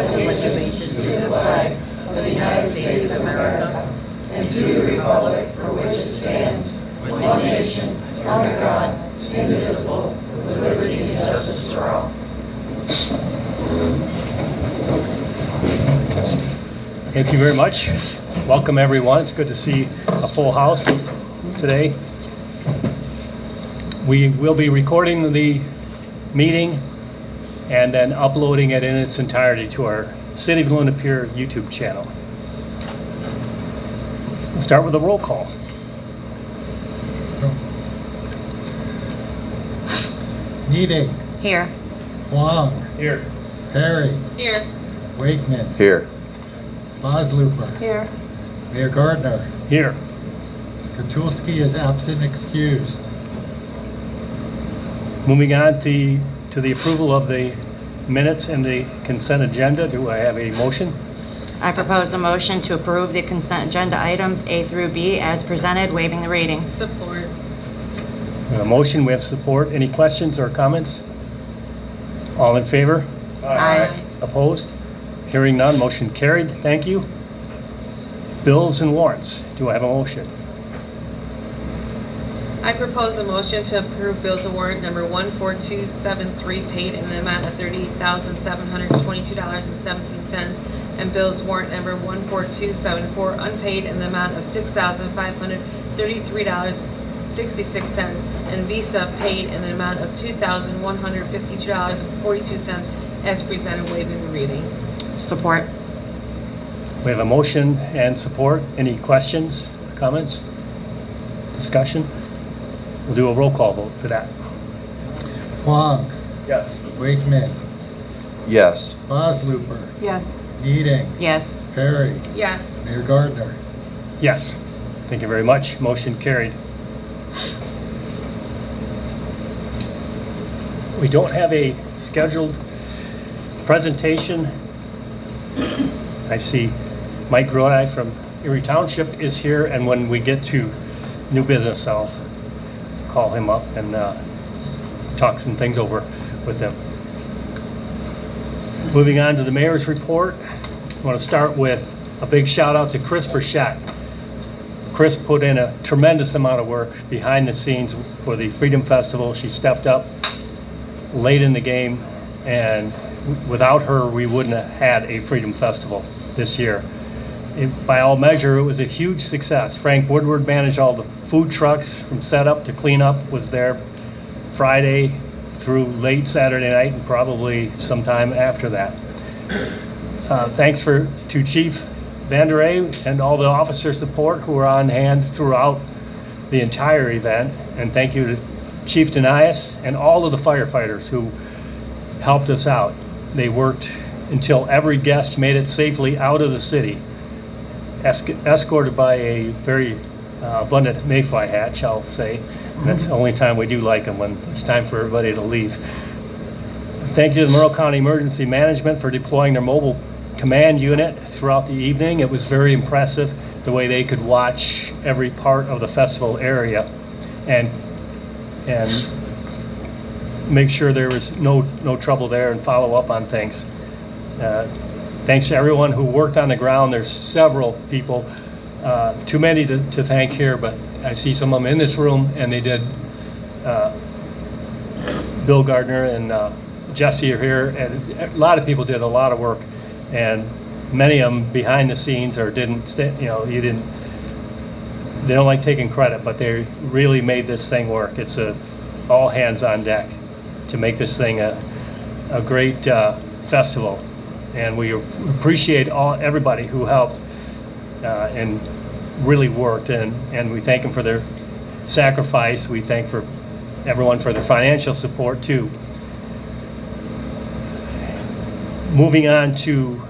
pledge allegiance to the flag of the United States of America and to the republic for which it stands, one nation, under God, indivisible, with liberty and justice for all. Thank you very much. Welcome, everyone. It's good to see a full house today. We will be recording the meeting and then uploading it in its entirety to our City of Luna Pier YouTube channel. We'll start with a roll call. Needing. Here. Wong. Here. Perry. Here. Wakeman. Here. Boslooper. Here. Mayor Gardner. Here. Skatulski is absent, excused. Moving on to the approval of the minutes and the consent agenda. Do I have a motion? I propose a motion to approve the consent agenda items A through B as presented, waiving the reading. Support. We have a motion, we have support. Any questions or comments? All in favor? Aye. Opposed? Hearing none, motion carried. Thank you. Bills and warrants. Do I have a motion? I propose a motion to approve bills of warrant number 14273 paid in the amount of $38,722.17 and bills warrant number 14274 unpaid in the amount of $6,533.66 and Visa paid in the amount of $2,152.42 as presented, waiving the reading. Support. We have a motion and support. Any questions, comments, discussion? We'll do a roll call vote for that. Wong. Yes. Wakeman. Yes. Boslooper. Yes. Needing. Yes. Perry. Yes. Mayor Gardner. Yes. Thank you very much. Motion carried. We don't have a scheduled presentation. I see Mike Grodi from Erie Township is here, and when we get to new business, I'll call him up and talk some things over with him. Moving on to the mayor's report, I want to start with a big shout out to Chris Burchett. Chris put in a tremendous amount of work behind the scenes for the Freedom Festival. She stepped up late in the game, and without her, we wouldn't have had a Freedom Festival this year. By all measure, it was a huge success. Frank Woodward managed all the food trucks from setup to cleanup, was there Friday through late Saturday night and probably sometime after that. Thanks to Chief Vanderay and all the officer support who were on hand throughout the entire event. And thank you to Chief Denias and all of the firefighters who helped us out. They worked until every guest made it safely out of the city, escorted by a very abundant mayfly hatch, I'll say. That's the only time we do like them, when it's time for everybody to leave. Thank you to the Monroe County Emergency Management for deploying their mobile command unit throughout the evening. It was very impressive the way they could watch every part of the festival area and make sure there was no trouble there and follow up on things. Thanks to everyone who worked on the ground. There's several people, too many to thank here, but I see some of them in this room, and they did. Bill Gardner and Jesse are here, and a lot of people did a lot of work, and many of them behind the scenes or didn't. They don't like taking credit, but they really made this thing work. It's all hands on deck to make this thing a great festival. And we appreciate everybody who helped and really worked, and we thank them for their sacrifice. We thank everyone for their financial support too. Moving on to,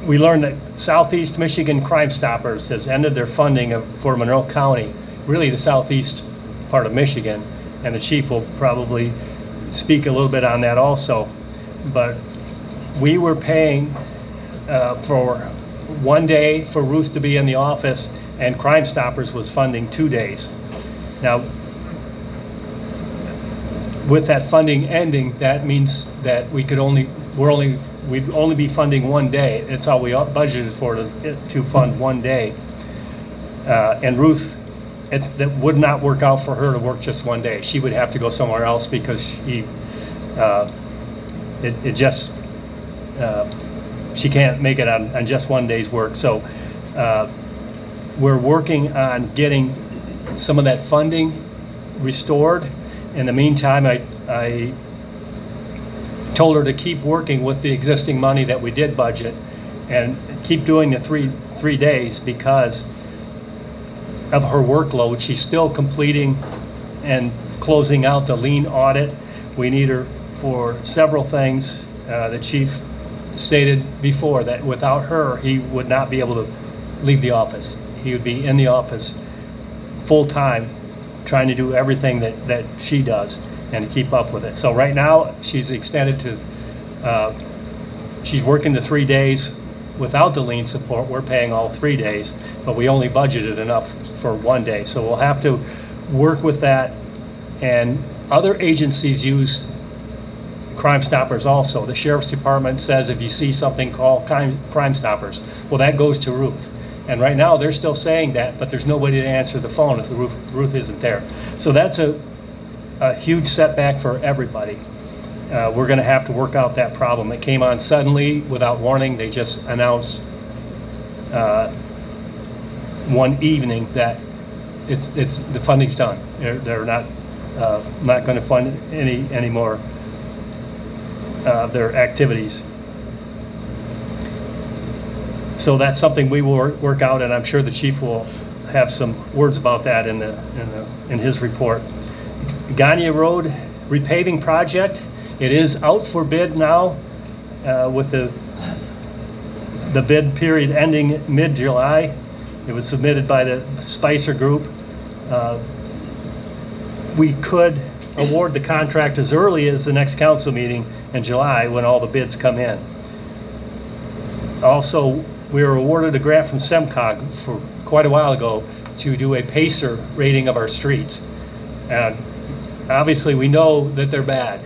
we learned that Southeast Michigan Crime Stoppers has ended their funding for Monroe County, really the southeast part of Michigan, and the chief will probably speak a little bit on that also. But we were paying for 1 day for Ruth to be in the office, and Crime Stoppers was funding 2 days. Now, with that funding ending, that means that we'd only be funding one day. It's all we budgeted for, to fund one day. And Ruth, that would not work out for her to work just one day. She would have to go somewhere else because she can't make it on just one day's work. So we're working on getting some of that funding restored. In the meantime, I told her to keep working with the existing money that we did budget and keep doing the three days because of her workload. She's still completing and closing out the lien audit. We need her for several things. The chief stated before that without her, he would not be able to leave the office. He would be in the office full-time, trying to do everything that she does and to keep up with it. So right now, she's extended to, she's working the 3 days without the lien support. We're paying all 3 days, but we only budgeted enough for one day. So we'll have to work with that. And other agencies use Crime Stoppers also. The Sheriff's Department says if you see something, call Crime Stoppers. Well, that goes to Ruth. And right now, they're still saying that, but there's nobody to answer the phone if Ruth isn't there. So that's a huge setback for everybody. We're going to have to work out that problem. It came on suddenly, without warning. They just announced one evening that the funding's done. They're not going to fund any more of their activities. So that's something we will work out, and I'm sure the chief will have some words about that in his report. Gagne Road repaving project. It is out for bid now, with the bid period ending mid-July. It was submitted by the Spicer Group. We could award the contract as early as the next council meeting in July when all the bids come in. Also, we were awarded a grant from SEMCOG for quite a while ago to do a PACER rating of our streets. And obviously we know that they're bad,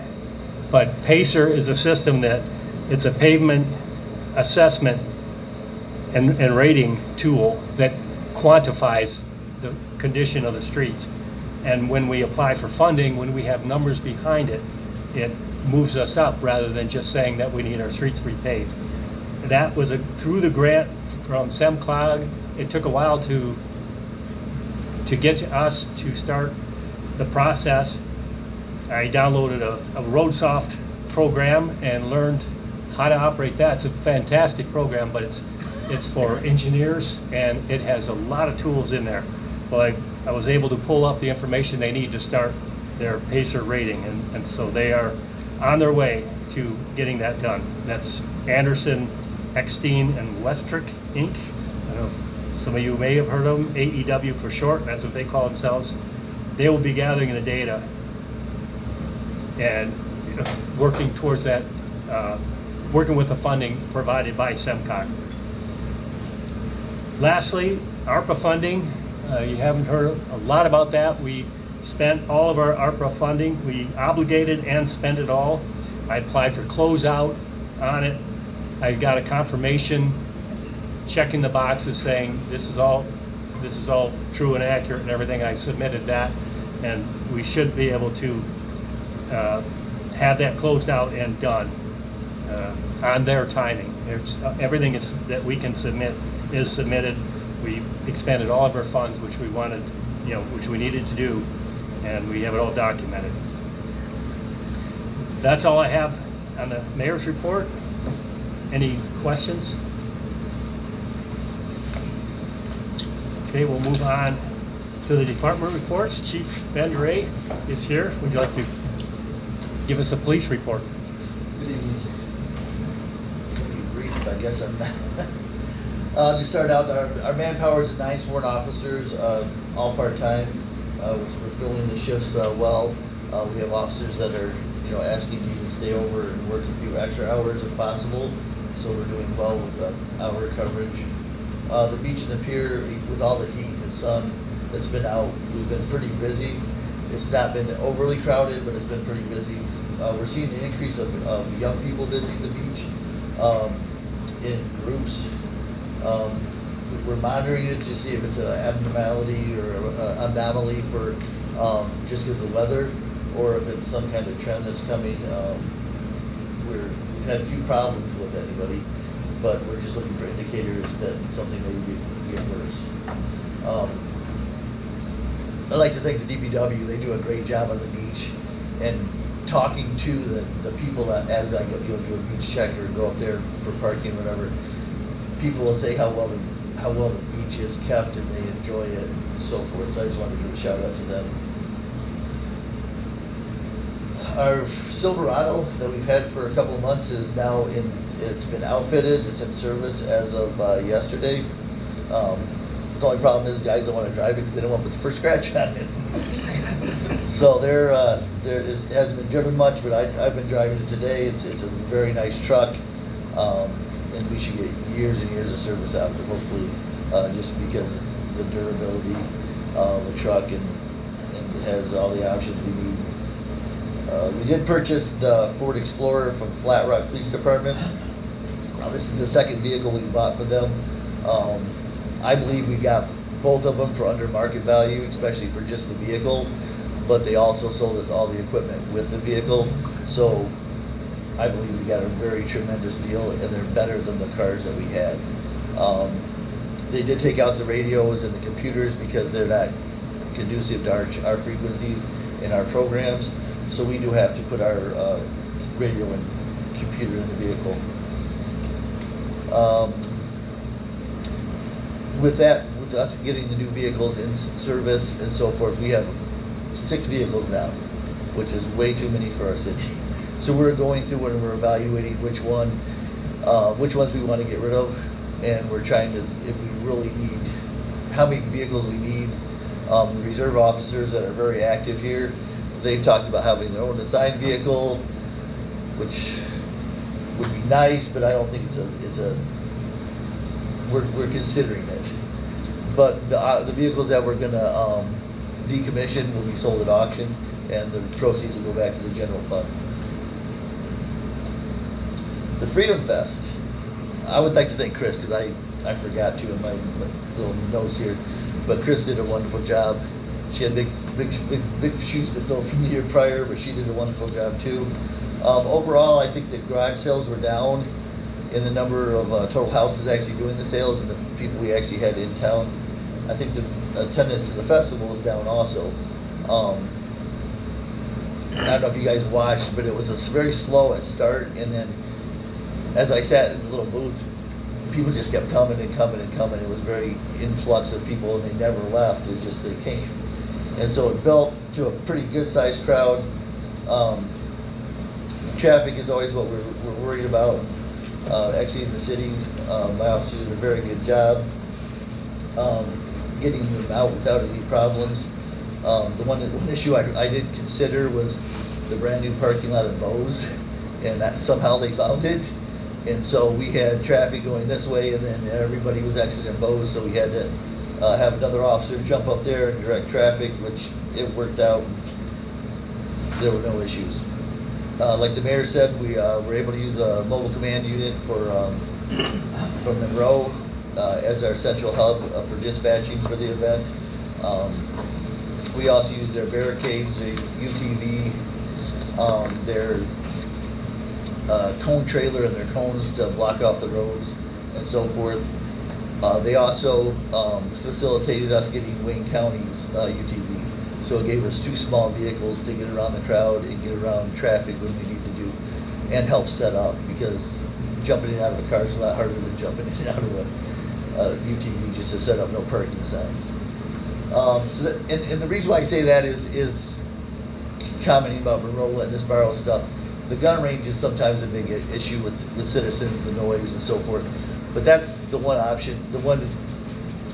but PACER is a system that it's a pavement assessment and rating tool that quantifies the condition of the streets. And when we apply for funding, when we have numbers behind it, it moves us up rather than just saying that we need our streets repaved. That was through the grant from SEMCOG. It took a while to get to us to start the process. I downloaded a RoadSoft program and learned how to operate that. It's a fantastic program, but it's for engineers and it has a lot of tools in there. Well, I was able to pull up the information they need to start their PACER rating, and so they are on their way to getting that done. That's Anderson, Eckstein, and Westrick, Inc. I don't know if some of you may have heard of them, AEW for short, that's what they call themselves. They will be gathering the data and working towards that, working with the funding provided by SEMCOG. Lastly, ARPA funding. You haven't heard a lot about that. We spent all of our ARPA funding. We obligated and spent it all. I applied for closeout on it. I got a confirmation checking the boxes saying this is all true and accurate and everything. I submitted that, and we should be able to have that closed out and done on their timing. Everything that we can submit is submitted. We expended all of our funds, which we wanted, which we needed to do, and we have it all documented. That's all I have on the mayor's report. Any questions? Okay, we'll move on to the department reports. Chief Ben Ray is here. Would you like to give us a police report? Good evening. Pretty brief, I guess I'm to start out, our manpower is 9 sworn officers, all part-time. We're filling the shifts well. We have officers that are, asking to even stay over and work a few extra hours if possible. So we're doing well with hour coverage. The beach and the pier, with all the heat and sun that's been out, we've been pretty busy. It's not been overly crowded, but it's been pretty busy. We're seeing an increase of young people visiting the beach in groups. We're monitoring it to see if it's an abnormality or an anomaly for just because of the weather, or if it's some kind of trend that's coming. We've had a few problems with anybody, but we're just looking for indicators that something may be worse. I like to thank the DPW. They do a great job on the beach, and talking to the people that as I go do a beach check or go up there for parking or whatever, people will say how well the beach is kept and they enjoy it and so forth. So I just wanted to give a shout out to them. Our Silverado that we've had for a couple of months is now it's been outfitted, it's in service as of yesterday. The only problem is guys don't want to drive it because they don't want to put the first scratch on it. So hasn't been driven much, but I've been driving it today. It's a very nice truck, and we should get years and years of service out of it, hopefully, just because the durability of the truck and it has all the options we need. We did purchase the Ford Explorer from Flat Rock Police Department. This is the second vehicle we bought for them. I believe we got both of them for under market value, especially for just the vehicle, but they also sold us all the equipment with the vehicle. So I believe we got a very tremendous deal, and they're better than the cars that we had. They did take out the radios and the computers because they're not conducive to our frequencies and our programs. So we do have to put our radio and computer in the vehicle. With us getting the new vehicles in service and so forth, we have 6 vehicles now, which is way too many for our city. So we're going through and we're evaluating which ones we want to get rid of, and we're trying to, if we really need, how many vehicles we need. The reserve officers that are very active here, they've talked about having their own assigned vehicle, which would be nice, but I don't think we're considering it. But the vehicles that we're gonna decommission will be sold at auction, and the proceeds will go back to the general fund. The Freedom Fest, I would like to thank Chris, because I forgot to in my little notes here, but Chris did a wonderful job. She had big shoes to fill from the year prior, but she did a wonderful job too. Overall, I think that garage sales were down in the number of total houses actually doing the sales and the people we actually had in town. I think the attendance to the festival was down also. I don't know if you guys watched, but it was very slow at start, and then as I sat in the little booth, people just kept coming and coming and coming. It was very influx of people, and they never left. It just, they came. And so it built to a pretty good sized crowd. Traffic is always what we're worried about. Actually in the city, my officers did a very good job getting them out without any problems. The one issue I did consider was the brand new parking lot at Bose, and that somehow they found it. And so we had traffic going this way, and then everybody was exiting Bose, so we had to have another officer jump up there and direct traffic, which it worked out. There were no issues. Like the mayor said, we were able to use a mobile command unit from Monroe as our central hub for dispatching for the event. We also use their barricades, their UTV, their cone trailer and their cones to block off the roads and so forth. They also facilitated us getting Wayne County's UTV. So it gave us 2 small vehicles to get around the crowd and get around traffic when we need to do, and help set up, because jumping in and out of the car is a lot harder than jumping in and out of the UTV just to set up no parking signs. And the reason why I say that is commenting about Monroe letting us borrow stuff. The gun range is sometimes a big issue with citizens, the noise and so forth. But that's the one option, the one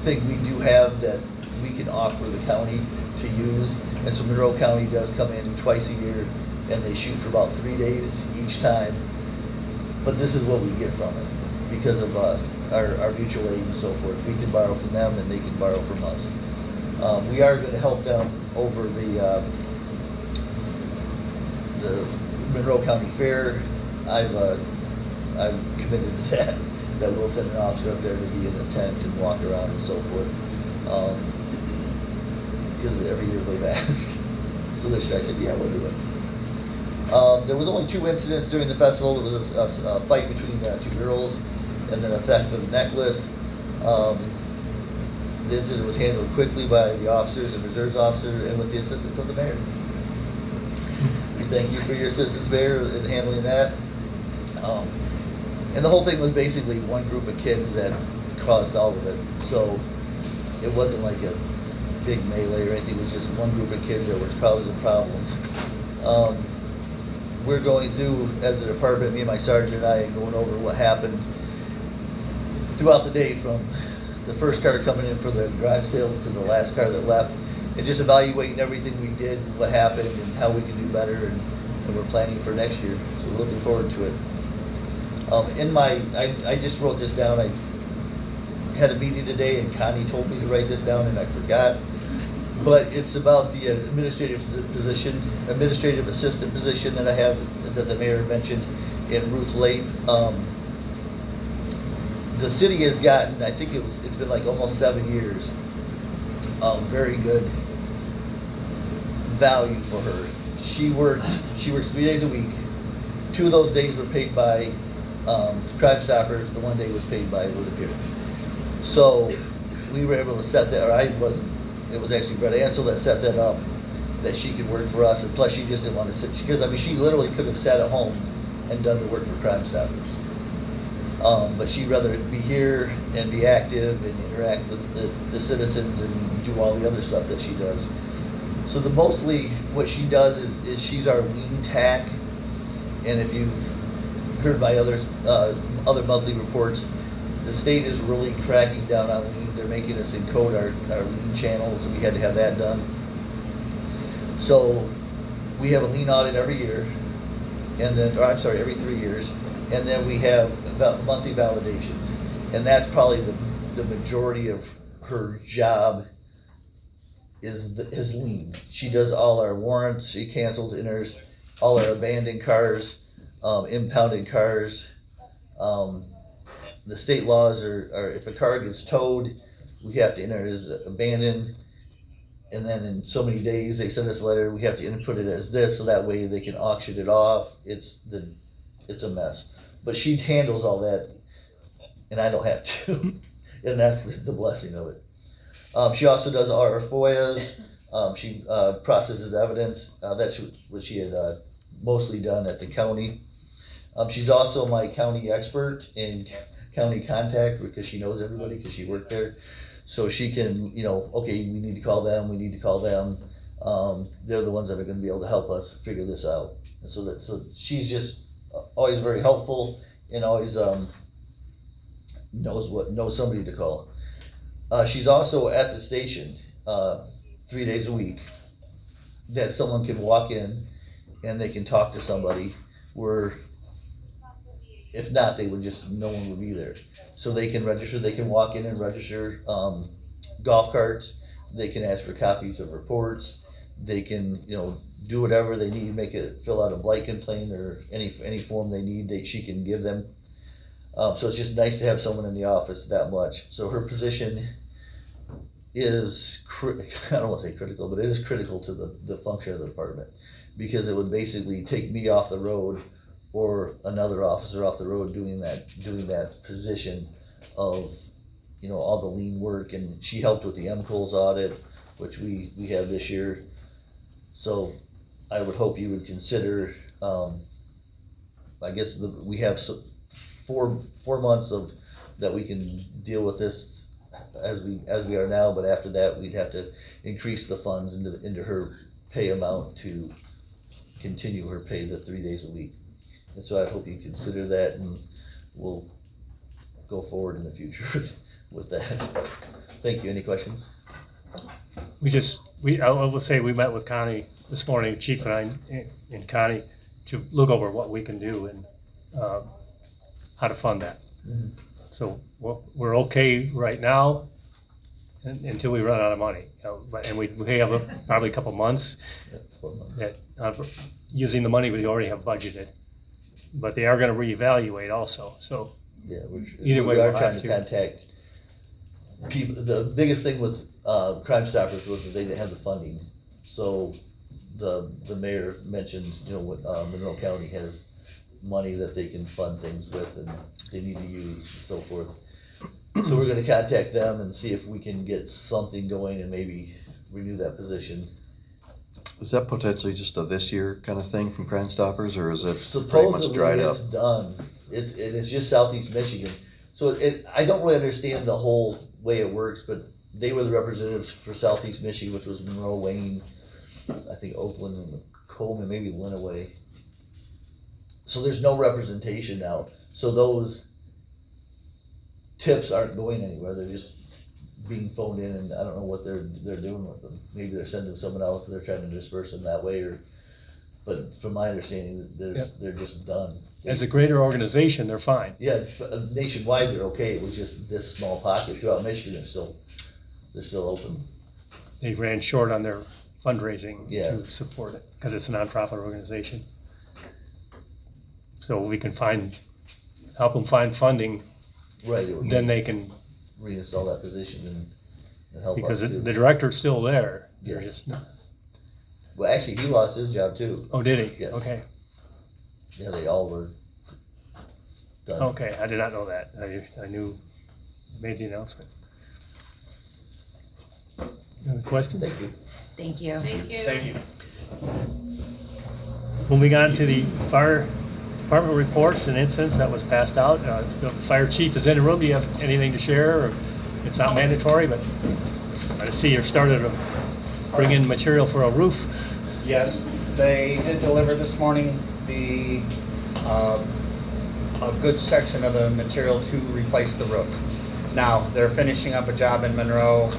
thing we do have that we can offer the county to use. And so Monroe County does come in twice a year, and they shoot for about 3 days each time. But this is what we get from it because of our mutual aid and so forth. We can borrow from them, and they can borrow from us. We are going to help them over the the Monroe County Fair, I've committed to that we'll send an officer up there to be in the tent and walk around and so forth. Because every year they've asked. So this year I said, yeah, we'll do it. There was only 2 incidents during the festival. There was a fight between 2 girls and then a theft of a necklace. The incident was handled quickly by the officers and reserves officer and with the assistance of the mayor. We thank you for your assistance, Mayor, in handling that. And the whole thing was basically one group of kids that caused all of it. So it wasn't like a big melee or anything. It was just one group of kids that were causing problems. We're going through, as a department, me and my sergeant and I, going over what happened throughout the day, from the first car coming in for the garage sales to the last car that left, and just evaluating everything we did, what happened, and how we can do better, and we're planning for next year. So we're looking forward to it. I just wrote this down. I had a meeting today, and Connie told me to write this down, and I forgot. But it's about the administrative assistant position that I have, that the mayor mentioned, in Ruth Lake. The city has gotten, I think it's been like almost 7 years, very good value for her. She works 3 days a week. 2 of those days were paid by Crime Stoppers. The 1 day was paid by Pier. So we were able to set that, or I wasn't, it was actually Brett Ansel that set that up, that she could work for us, and plus she just didn't want to sit, because I mean, she literally could have sat at home and done the work for Crime Stoppers. But she'd rather be here and be active and interact with the citizens and do all the other stuff that she does. So mostly what she does is she's our lean tack, and if you've heard by other monthly reports, the state is really cracking down on lean. They're making us encode our lean channels, and we had to have that done. So we have a lean audit every year, and then, every 3 years, and then we have monthly validations, and that's probably the majority of her job is lean. She does all our warrants, she cancels inners, all our abandoned cars, impounded cars. The state laws are if a car gets towed, we have to enter it as abandoned, and then in so many days they send us a letter, we have to input it as this, so that way they can auction it off. It's a mess. But she handles all that, and I don't have to, and that's the blessing of it. She also does all our FOIAs. She processes evidence. That's what she had mostly done at the county. She's also my county expert in county contact, because she knows everybody, because she worked there. So she can, okay, we need to call them, they're the ones that are gonna be able to help us figure this out. And so she's just always very helpful, and always knows somebody to call. She's also at the station 3 days a week, that someone can walk in and they can talk to somebody, where if not, no one would be there. So they can register, they can walk in and register golf carts, they can ask for copies of reports, they can, do whatever they need, fill out a blight complaint or any form they need, she can give them. So it's just nice to have someone in the office that much. So her position is, I don't want to say critical, but it is critical to the function of the department, because it would basically take me off the road, or another officer off the road doing that position of, all the lean work. And she helped with the MCOLS audit, which we had this year. So I would hope you would consider, I guess we have 4 months that we can deal with this as we are now, but after that we'd have to increase the funds into her pay amount to continue her pay the 3 days a week. And so I hope you consider that, and we'll go forward in the future with that. Thank you. Any questions? I will say, we met with Connie this morning, Chief and I, and Connie, to look over what we can do and how to fund that. Mm-hmm. So we're okay right now until we run out of money. And we have probably a couple months Yeah, 4 months. that using the money we already have budgeted. But they are gonna reevaluate also, so. Yeah, Either way, we are we'll trying have to to. contact people. The biggest thing with Crime Stoppers was that they didn't have the funding. So the mayor mentioned, what Monroe County has money that they can fund things with and they need to use and so forth. So we're gonna contact them and see if we can get something going and maybe renew that position. Is that potentially just a this year kind of thing from Crime Stoppers, or is it pretty much Supposedly dried up? it's done. It's just Southeast Michigan. So I don't really understand the whole way it works, but they were the representatives for Southeast Michigan, which was Monroe, Wayne, I think Oakland and Coleman, maybe Lenawee. So there's no representation now. So those tips aren't going anywhere. They're just being phoned in, and I don't know what they're doing with them. Maybe they're sending them someone else and they're trying to disperse them that way, but from my understanding, they're just done. As a greater organization, they're fine. Yeah, nationwide they're okay. It was just this small pocket throughout Michigan. They're still open. They ran short on their fundraising Yeah. to support it, because it's a nonprofit organization. So we can help them find funding, Right. It would then they can, reinstall that position and help because us the too. director's still there. They're Yes. just Well, actually, he lost his job too. Oh, did he? Yes. Okay, Yeah, they all were done. okay, I did not know that. I knew, made the announcement. Any questions? Thank you. Thank you. Thank you. Moving on to the fire department reports and incidents that was passed out. The fire chief is in the room. Do you have anything to share? Or it's not mandatory, but I see you've started to bring in material for a roof. Yes, they did deliver this morning a good section of the material to replace the roof. Now, they're finishing up a job in Monroe,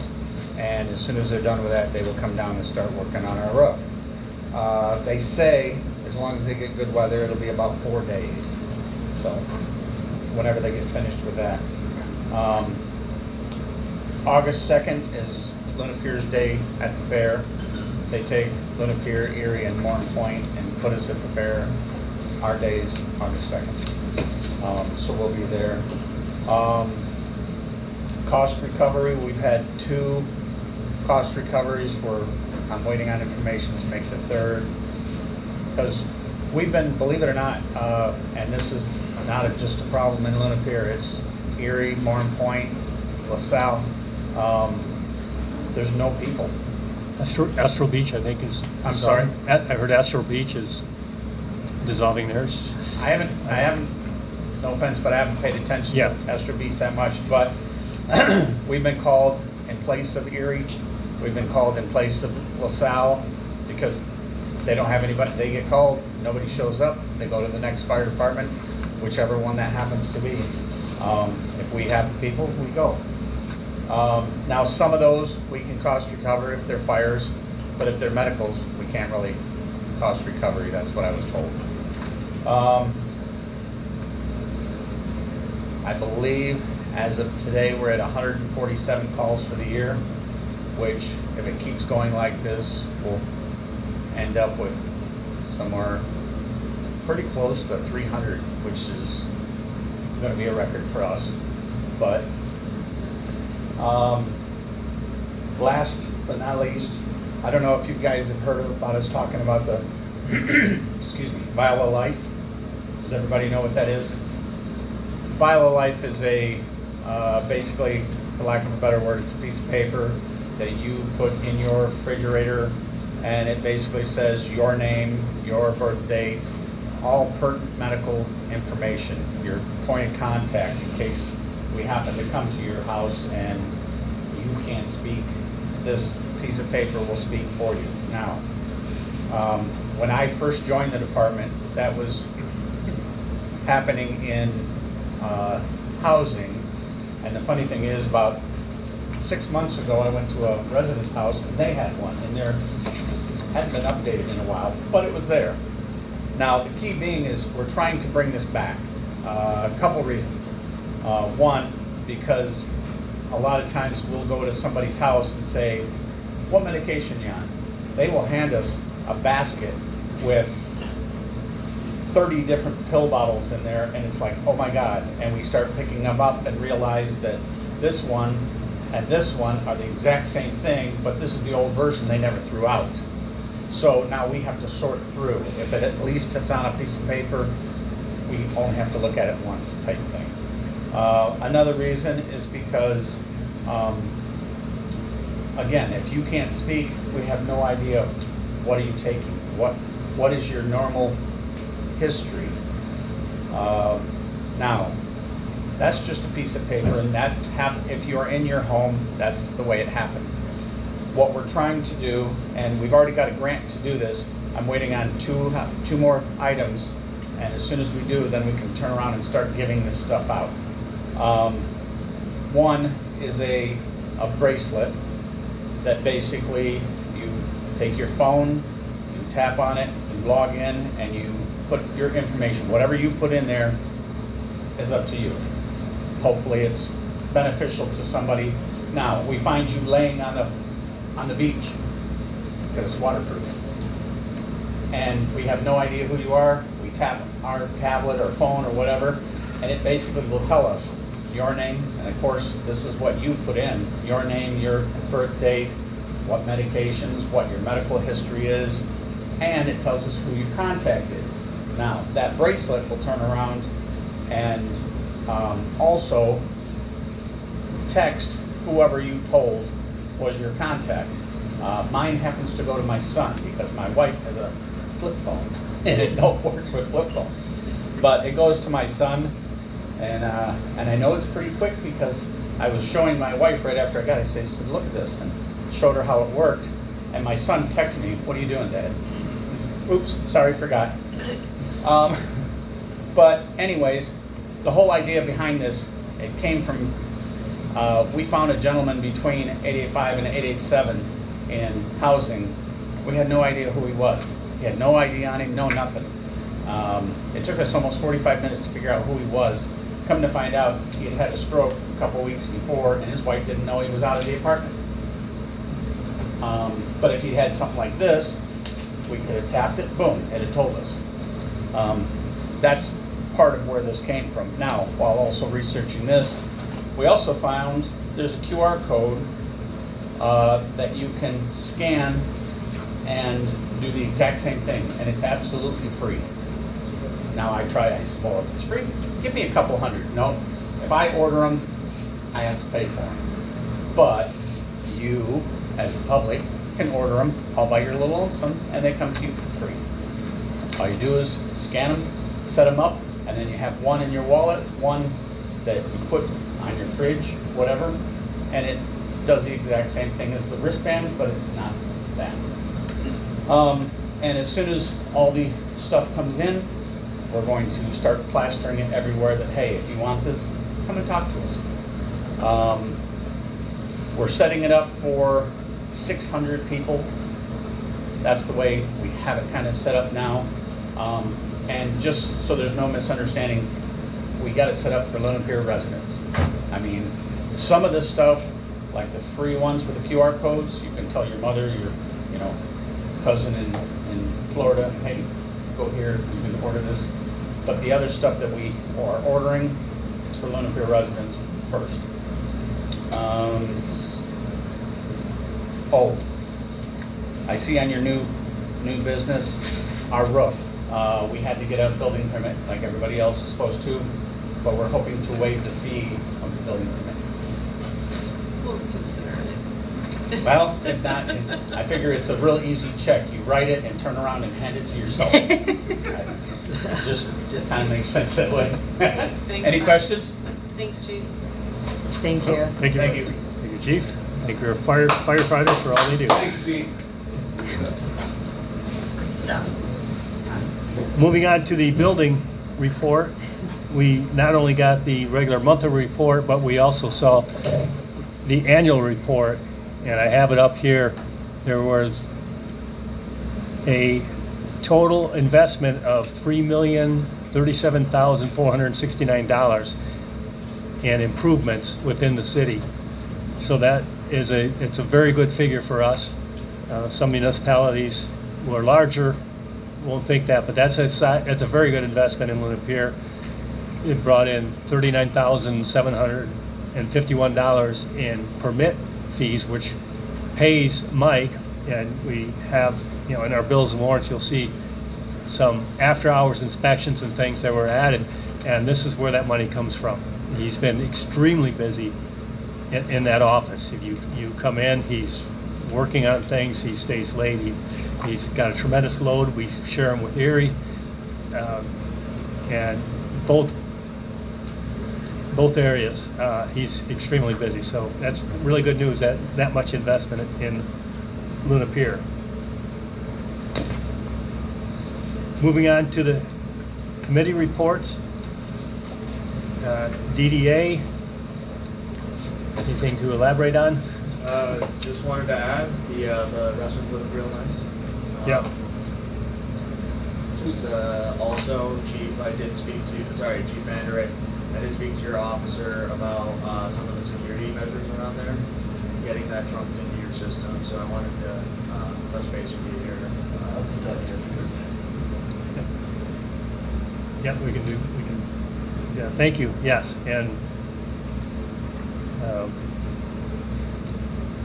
and as soon as they're done with that, they will come down and start working on our roof. They say, as long as they get good weather, it'll be about 4 days. So, whenever they get finished with that. August 2nd is Luna Pier's Day at the fair. They take Luna Pier, Erie, and Morton Point and put us at the fair. Our day is August 2nd. So we'll be there. Cost recovery, we've had 2 cost recoveries where I'm waiting on information to make the third. Because we've been, believe it or not, and this is not just a problem in Luna Pier, it's Erie, Morton Point, LaSalle. There's no people. Astral Beach, I think, is. I'm sorry? I heard Astral Beach is dissolving theirs. I haven't, no offense, but I haven't paid attention Yeah. to Esther Beach that much, but we've been called in place of Erie. We've been called in place of LaSalle because they don't have anybody. They get called, nobody shows up. They go to the next fire department, whichever one that happens to be. If we have people, we go. Now, some of those we can cost recover if they're fires, but if they're medicals, we can't really cost recovery. That's what I was told. I believe as of today, we're at 147 calls for the year, which if it keeps going like this, we'll end up with somewhere pretty close to 300, which is going to be a record for us. But last but not least, I don't know if you guys have heard about us talking about the excuse me, Vial of Life. Does everybody know what that is? Vial of Life is a basically, for lack of a better word, it's a piece of paper that you put in your refrigerator, and it basically says your name, your birth date, all pertinent medical information, your point of contact in case we happen to come to your house and you can't speak. This piece of paper will speak for you. Now, when I first joined the department, that was happening in housing. And the funny thing is, about 6 months ago, I went to a resident's house and they had one, and there hadn't been updated in a while, but it was there. Now, the key being is we're trying to bring this back. A couple reasons. One, because a lot of times we'll go to somebody's house and say, what medication you on? They will hand us a basket with 30 different pill bottles in there, and it's like, oh my God. And we start picking them up and realize that this one and this one are the exact same thing, but this is the old version they never threw out. So now we have to sort through. If it at least it's on a piece of paper, we only have to look at it once type thing. Another reason is because, again, if you can't speak, we have no idea what are you taking, what is your normal history. Now, that's just a piece of paper, and if you're in your home, that's the way it happens. What we're trying to do, and we've already got a grant to do this, I'm waiting on two more items, and as soon as we do, then we can turn around and start giving this stuff out. One is a bracelet that basically you take your phone, you tap on it, you log in, and you put your information. Whatever you put in there is up to you. Hopefully it's beneficial to somebody. Now, we find you laying on the beach because it's waterproof. And we have no idea who you are. We tap our tablet or phone or whatever, and it basically will tell us your name, and of course, this is what you put in. Your name, your birth date, what medications, what your medical history is, and it tells us who your contact is. Now, that bracelet will turn around and also text whoever you told was your contact. Mine happens to go to my son because my wife has a flip phone and it don't work with flip phones. But it goes to my son, and I know it's pretty quick because I was showing my wife right after I got it. I said, look at this, and showed her how it worked. And my son texted me, what are you doing, Dad? Oops, sorry, forgot. But anyways, the whole idea behind this, it came from, we found a gentleman between 885 and 887 in housing. We had no idea who he was. He had no ID on him, no nothing. It took us almost 45 minutes to figure out who he was. Come to find out, he had had a stroke a couple weeks before, and his wife didn't know he was out of the apartment. But if he had something like this, we could have tapped it, boom, it had told us. That's part of where this came from. Now, while also researching this, we also found there's a QR code that you can scan and do the exact same thing, and it's absolutely free. Now I said, well, if it's free, give me a couple hundred. No, if I order them, I have to pay for them. But you, as a public, can order them all by your little lonesome, and they come to you for free. All you do is scan them, set them up, and then you have one in your wallet, one that you put on your fridge, whatever, and it does the exact same thing as the wristband, but it's not that. And as soon as all the stuff comes in, we're going to start plastering it everywhere that, hey, if you want this, come and talk to us. We're setting it up for 600 people. That's the way we have it kind of set up now. And just so there's no misunderstanding, we got it set up for Pier residents. I mean, some of this stuff, like the free ones with the QR codes, you can tell your mother, your cousin in Florida, hey, go here, you can order this. But the other stuff that we are ordering is for Pier residents first. Oh, I see on your new business, our roof. We had to get a building permit like everybody else is supposed to, but we're hoping to waive the fee of the building permit. We'll consider it. Well, if not, I figure it's a real easy check. You write it and turn around and hand it to yourself. Just kind of makes sense that way. Any questions? Thanks, Chief. Thank you. Thank you. Thank you. Thank you, Chief. Thank you, firefighters, for all they do. Thanks, Steve. Stop. Moving on to the building report, we not only got the regular monthly report, but we also saw the annual report, and I have it up here. There was a total investment of $3,037,469 in improvements within the city. So that is it's a very good figure for us. Some municipalities who are larger won't think that, but that's a very good investment in Luna Pier. It brought in $39,751 in permit fees, which pays Mike, and we have, in our bills and warrants, you'll see some after-hours inspections and things that were added, and this is where that money comes from. He's been extremely busy in that office. If you come in, he's working on things, he stays late, he's got a tremendous load. We share him with Erie, and both areas, he's extremely busy. So that's really good news, that much investment in Luna Pier. Moving on to the committee reports. DDA, anything to elaborate on? Just wanted to add, the restrooms look real nice. Yeah. Just also, Chief Andrei, I did speak to your officer about some of the security measures around there, getting that trunked into your system. So I wanted to touch base with you here. Yeah, yeah, thank you, yes, and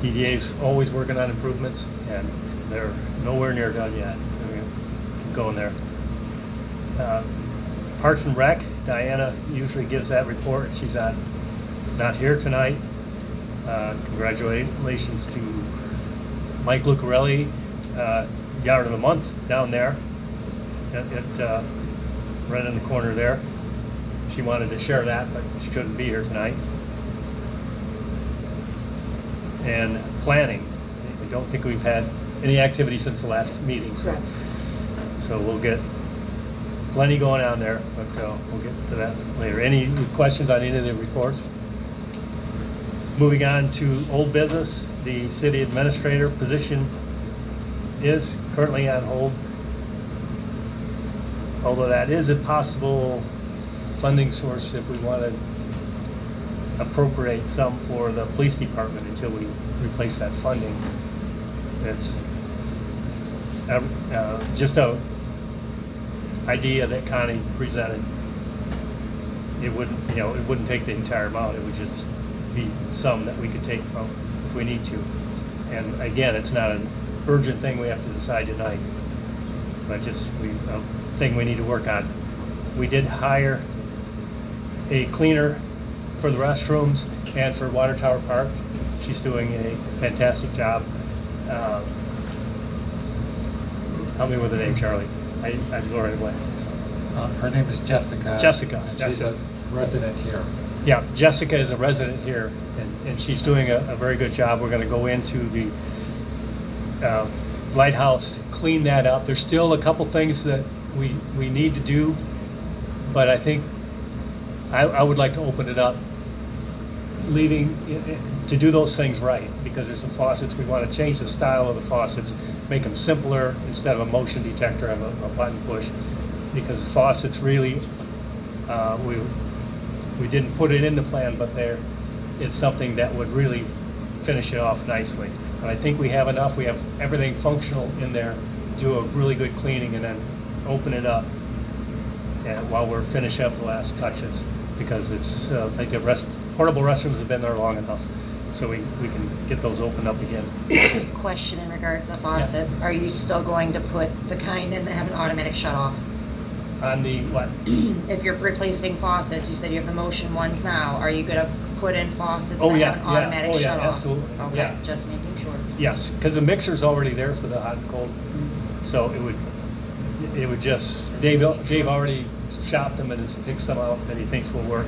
DDA's always working on improvements, and they're nowhere near done yet. We're gonna keep going there. Parks and Rec, Diana usually gives that report. She's not here tonight. Congratulations to Mike Lucarelli, Yard of the Month down there at right in the corner there. She wanted to share that, but she couldn't be here tonight. And planning, I don't think we've had any activity since the last meeting, so we'll get plenty going on there, but we'll get to that later. Any questions on any of the reports? Moving on to old business, the city administrator position is currently on hold, although that is a possible funding source if we want to appropriate some for the police department until we replace that funding. It's just a idea that Connie presented. It wouldn't take the entire amount. It would just be some that we could take from if we need to. And again, it's not an urgent thing we have to decide tonight, but just a thing we need to work on. We did hire a cleaner for the restrooms and for Water Tower Park. She's doing a fantastic job. Help me with the name, Charlie. I blew right away. Her name is Jessica. Jessica, and that's she's it. a resident here. Yeah, Jessica is a resident here, and she's doing a very good job. We're going to go into the lighthouse, clean that up. There's still a couple things that we need to do, but I think I would like to open it up, to do those things right, because there's some faucets, we want to change the style of the faucets, make them simpler, instead of a motion detector, have a button push, because the faucets really, we didn't put it in the plan, but it's something that would really finish it off nicely. And I think we have enough, we have everything functional in there, do a really good cleaning, and then open it up while we're finishing up the last touches, because it's, I think the portable restrooms have been there long enough, so we can get those opened up again. Question in regard to the faucets. Are you still going to put the kind in that have an automatic shut off? On the what? If you're replacing faucets, you said you have the motion ones now. Are you gonna put in faucets Oh, that yeah, have an automatic yeah. Oh, shut yeah, off? absolutely. Okay, Yeah. just making sure. Yes, because the mixer's already there for the hot and cold, so it would just, Dave already shopped them and has picked some out that he thinks will work.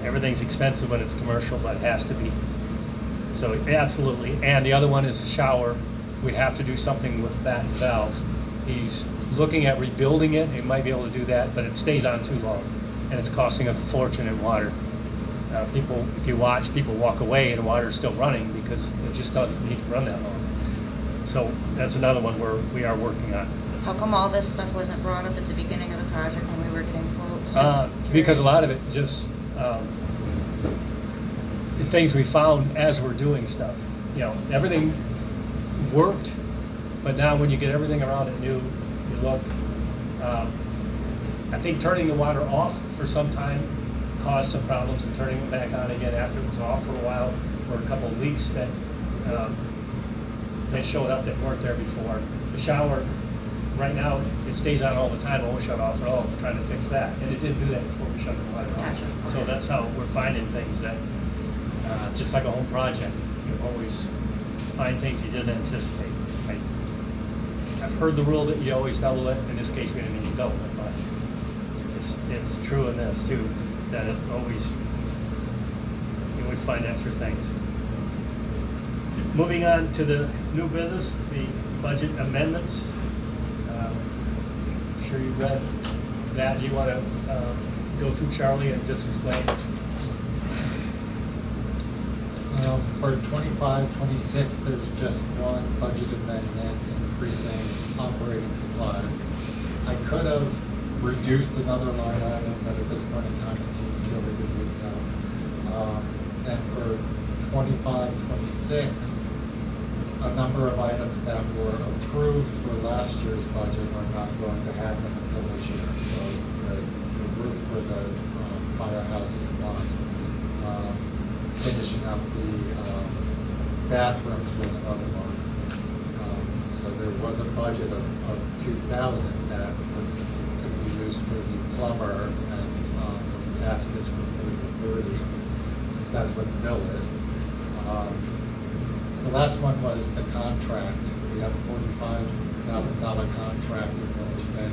Everything's expensive when it's commercial, but it has to be. So absolutely. And the other one is the shower. We have to do something with that valve. He's looking at rebuilding it. He might be able to do that, but it stays on too long, and it's costing us a fortune in water. If you watch, people walk away and the water's still running because it just doesn't need to run that long. So that's another one where we are working on. How come all this stuff wasn't brought up at the beginning of the project when we were getting quotes? Because a lot of it just the things we found as we're doing stuff. Everything worked, but now when you get everything around it new, you look. I think turning the water off for some time caused some problems, and turning it back on again after it was off for a while were a couple of leaks that showed up that weren't there before. The shower, right now, it stays on all the time, it won't shut off at all. We're trying to fix that, and it didn't do that before we shut the water off. Gotcha. So that's how we're finding things that, just like a home project, you always find things you didn't anticipate. I've heard the rule that you always double it. In this case, we didn't even double it, but it's true in this too, that you always find extra things. Moving on to the new business, the budget amendments. I'm sure you read that. Do you want to go through, Charlie, and just explain? For 25-26, there's just one budget amendment increasing operating supplies. I could have reduced another line item, but at this point in time, it seems silly to do so. And for 25-26, a number of items that were approved for last year's budget are not going to happen until this year. So the roof for the firehouse is one. Finishing up the bathrooms was another one. So there was a budget of $2,000 that was going to be used for the plumber, and the ask is for $30, because that's what the bill is. The last one was the contract. We have a $45,000 contract, and we only spent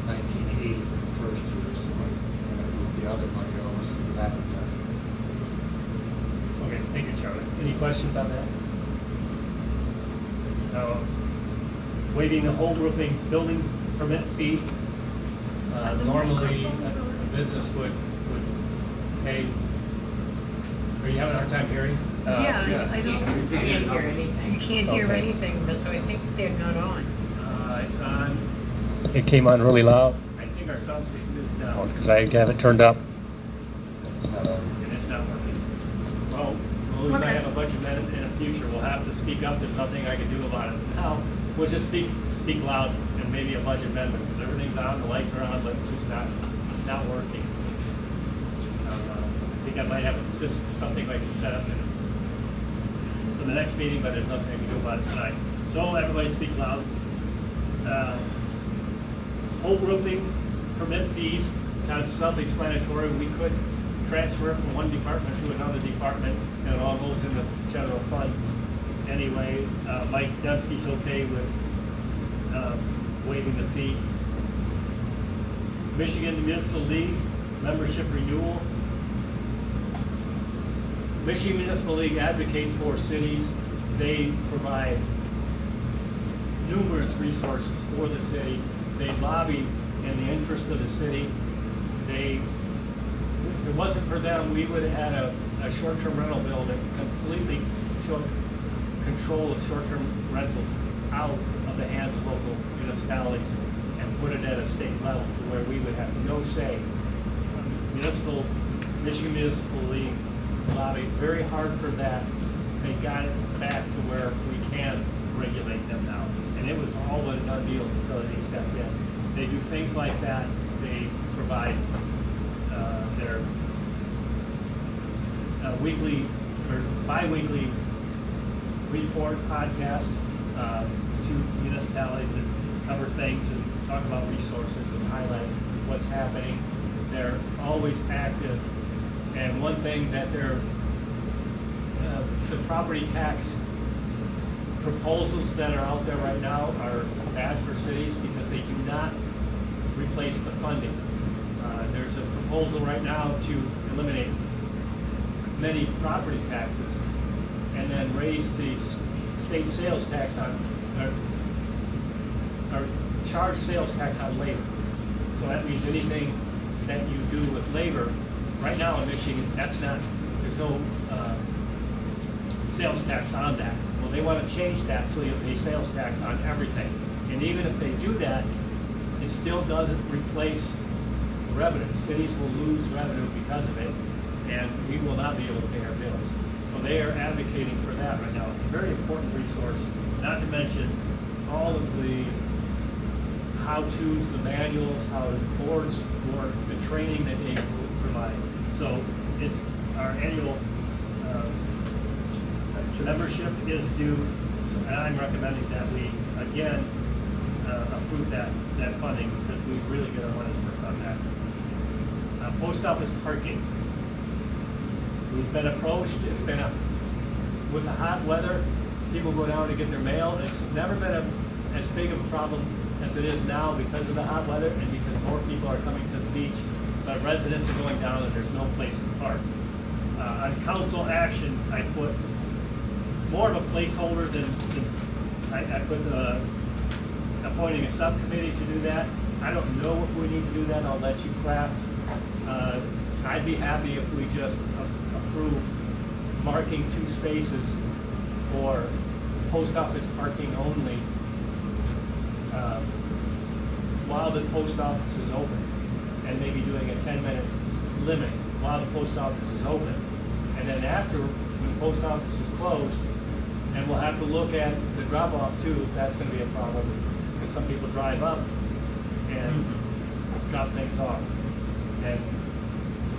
$19,800 for the first year, so we're going to move the other money over, so we haven't done. Okay, thank you, Charlie. Any questions on that? Waiving the home roofing's building permit fee. Normally, a business would pay. Are you having a hard time hearing? Yeah, Yes. I don't, You can't hear anything. you can't hear Okay. anything, but so I think they're not on. It's on. It came on really loud. I think our sound system is down. Because I have it turned up. And it's not working. Well, we might Okay. have a budget amendment in the future. We'll have to speak up. There's nothing I can do about it now. We'll just speak loud and maybe a budget amendment, because everything's on, the lights are on, but it's just not working. I think I might have something I can set up for the next meeting, but there's nothing I can do about it tonight. So everybody speak loud. Home roofing permit fees, kind of self-explanatory. We could transfer it from one department to another department, and it all goes in the general fund. Anyway, Mike Dubsky's okay with waiving the fee. Michigan Municipal League membership renewal. Michigan Municipal League advocates for cities. They provide numerous resources for the city. They lobby in the interest of the city. If it wasn't for them, we would have had a short-term rental bill that completely took control of short-term rentals out of the hands of local municipalities and put it at a state level to where we would have no say. Michigan Municipal League lobbied very hard for that. They got it back to where we can regulate them now. And it was all but a done deal until they stepped in. They do things like that. They provide their weekly or bi-weekly report podcast to municipalities that cover things and talk about resources and highlight what's happening. They're always active. And one thing that the property tax proposals that are out there right now are bad for cities because they do not replace the funding. There's a proposal right now to eliminate many property taxes and then raise the state sales tax on, or charge sales tax on labor. So that means anything that you do with labor, right now in Michigan, there's no sales tax on that. Well, they want to change that so you pay sales tax on everything. And even if they do that, it still doesn't replace revenue. Cities will lose revenue because of it, and we will not be able to pay our bills. So they are advocating for that right now. It's a very important resource, not to mention all of the how-tos, the manuals, how the boards work, the training that they provide. So it's our annual membership is due, so I'm recommending that we, again, approve that funding because we really get our money's worth on that. Post office parking. We've been approached, it's been with the hot weather, people go down to get their mail. It's never been as big of a problem as it is now because of the hot weather and because more people are coming to the beach, but residents are going down and there's no place to park. On council action, I put more of a placeholder than I put appointing a subcommittee to do that. I don't know if we need to do that. I'll let you craft. I'd be happy if we just approve marking 2 spaces for post office parking only while the post office is open, and maybe doing a 10-minute limit while the post office is open. And then after, when the post office is closed, and we'll have to look at the drop-off too, if that's going to be a problem, because some people drive up and drop things off. And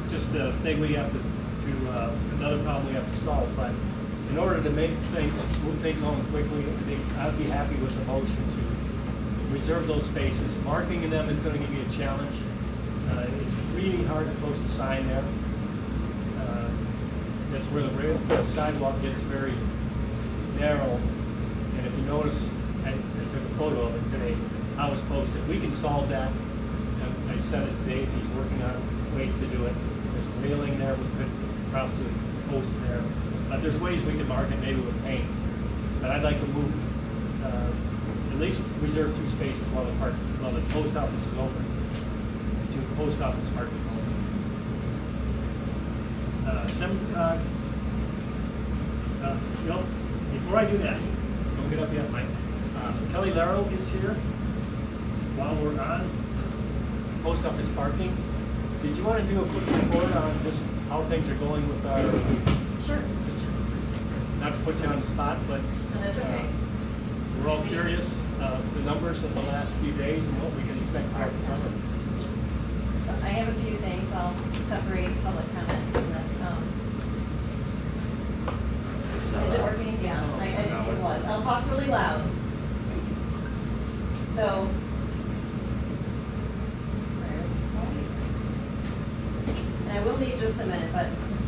just the thing we have to another problem we have to solve. But in order to move things on quickly, I think I'd be happy with the motion to reserve those spaces. Marking in them is going to give you a challenge. It's really hard to post a sign there. That's where the sidewalk gets very narrow. And if you notice, I took a photo of it today, how it's posted. We can solve that. I said it to Dave, he's working on ways to do it. There's a railing there, we could probably post there. But there's ways we can mark it, maybe with paint. But I'd like to move, at least reserve 2 spaces while the post office is open. 2 post office parking. Before I do that, don't get up yet, Mike. Kelly Darrow is here while we're on post office parking. Did you want to do a quick report on just how things are going with our? Sure. Not to put you on the spot, but No, that's okay. we're all curious the numbers of the last few days and what we can expect throughout the summer. So I have a few things. I'll separate public comment from this. Is it working? Yeah, I think it was. I'll talk really loud. So, sorry, I was and I will need just a minute, but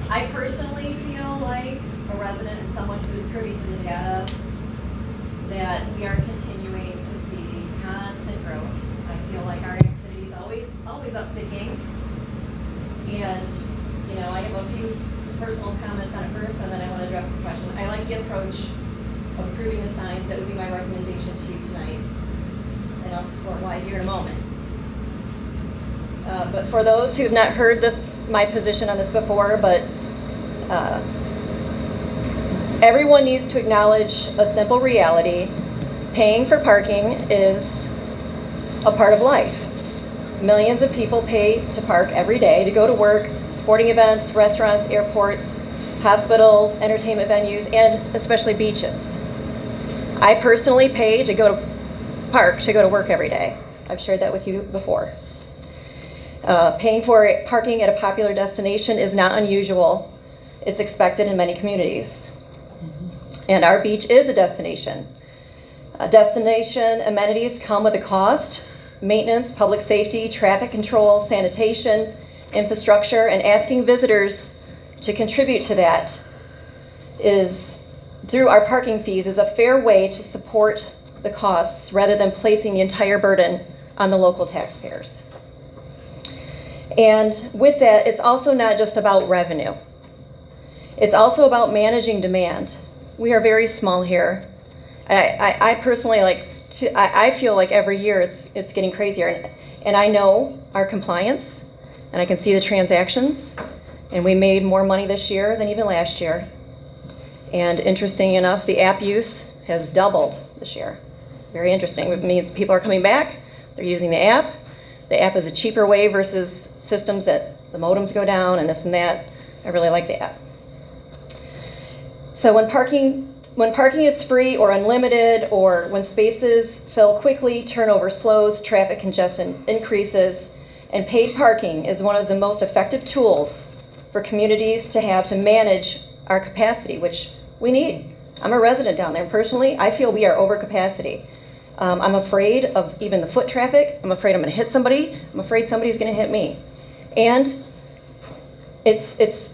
I personally feel like a resident and someone who's privy to the data that we are continuing to see constant growth. I feel like our activity is always upticking. And, you know, I have a few personal comments on it first, and then I want to address the question. I like the approach of approving the signs. That would be my recommendation to you tonight. And I'll support why here in a moment. But for those who have not heard my position on this before, but everyone needs to acknowledge a simple reality. Paying for parking is a part of life. Millions of people pay to park every day to go to work, sporting events, restaurants, airports, hospitals, entertainment venues, and especially beaches. I personally pay to go to work every day. I've shared that with you before. Paying for parking at a popular destination is not unusual. It's expected in many communities. And our beach is a destination. Destination amenities come with a cost: maintenance, public safety, traffic control, sanitation, infrastructure, and asking visitors to contribute to that is, through our parking fees, is a fair way to support the costs rather than placing the entire burden on the local taxpayers. And with that, it's also not just about revenue. It's also about managing demand. We are very small here. I personally I feel like every year it's getting crazier. And I know our compliance, and I can see the transactions, and we made more money this year than even last year. And interesting enough, the app use has doubled this year. Very interesting. It means people are coming back, they're using the app. The app is a cheaper way versus systems that the modems go down and this and that. I really like the app. So when parking is free or unlimited, or when spaces fill quickly, turnover slows, traffic congestion increases, and paid parking is one of the most effective tools for communities to have to manage our capacity, which we need. I'm a resident down there. Personally, I feel we are over capacity. I'm afraid of even the foot traffic. I'm afraid I'm going to hit somebody. I'm afraid somebody's going to hit me. And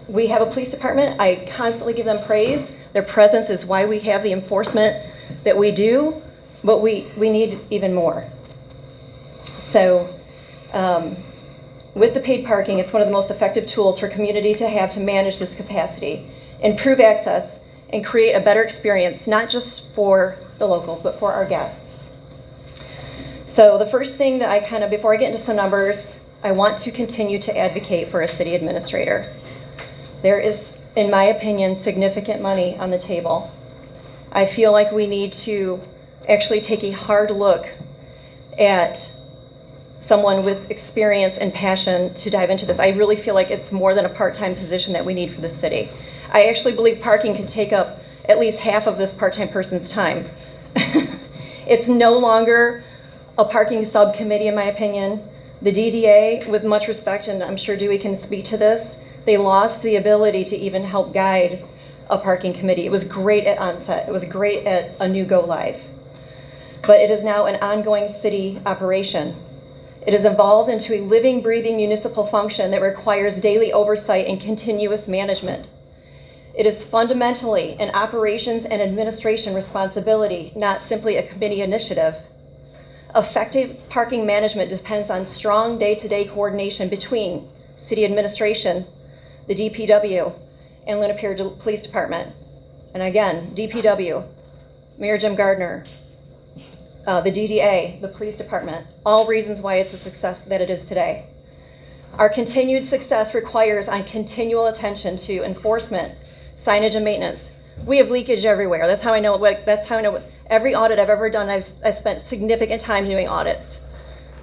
we have a police department. I constantly give them praise. Their presence is why we have the enforcement that we do, but we need even more. So with the paid parking, it's one of the most effective tools for community to have to manage this capacity, improve access, and create a better experience, not just for the locals, but for our guests. So the first thing that before I get into some numbers, I want to continue to advocate for a city administrator. There is, in my opinion, significant money on the table. I feel like we need to actually take a hard look at someone with experience and passion to dive into this. I really feel like it's more than a part-time position that we need for the city. I actually believe parking could take up at least half of this part-time person's time. It's no longer a parking subcommittee, in my opinion. The DDA, with much respect, and I'm sure Dewey can speak to this, they lost the ability to even help guide a parking committee. It was great at onset. It was great at a new go live. But it is now an ongoing city operation. It has evolved into a living, breathing municipal function that requires daily oversight and continuous management. It is fundamentally an operations and administration responsibility, not simply a committee initiative. Effective parking management depends on strong day-to-day coordination between city administration, the DPW, and Luna Pier Police Department. And again, DPW, Mayor Jim Gardner, the DDA, the police department, all reasons why it's a success that it is today. Our continued success requires on continual attention to enforcement, signage, and maintenance. We have leakage everywhere. That's how I know. Every audit I've ever done, I've spent significant time doing audits.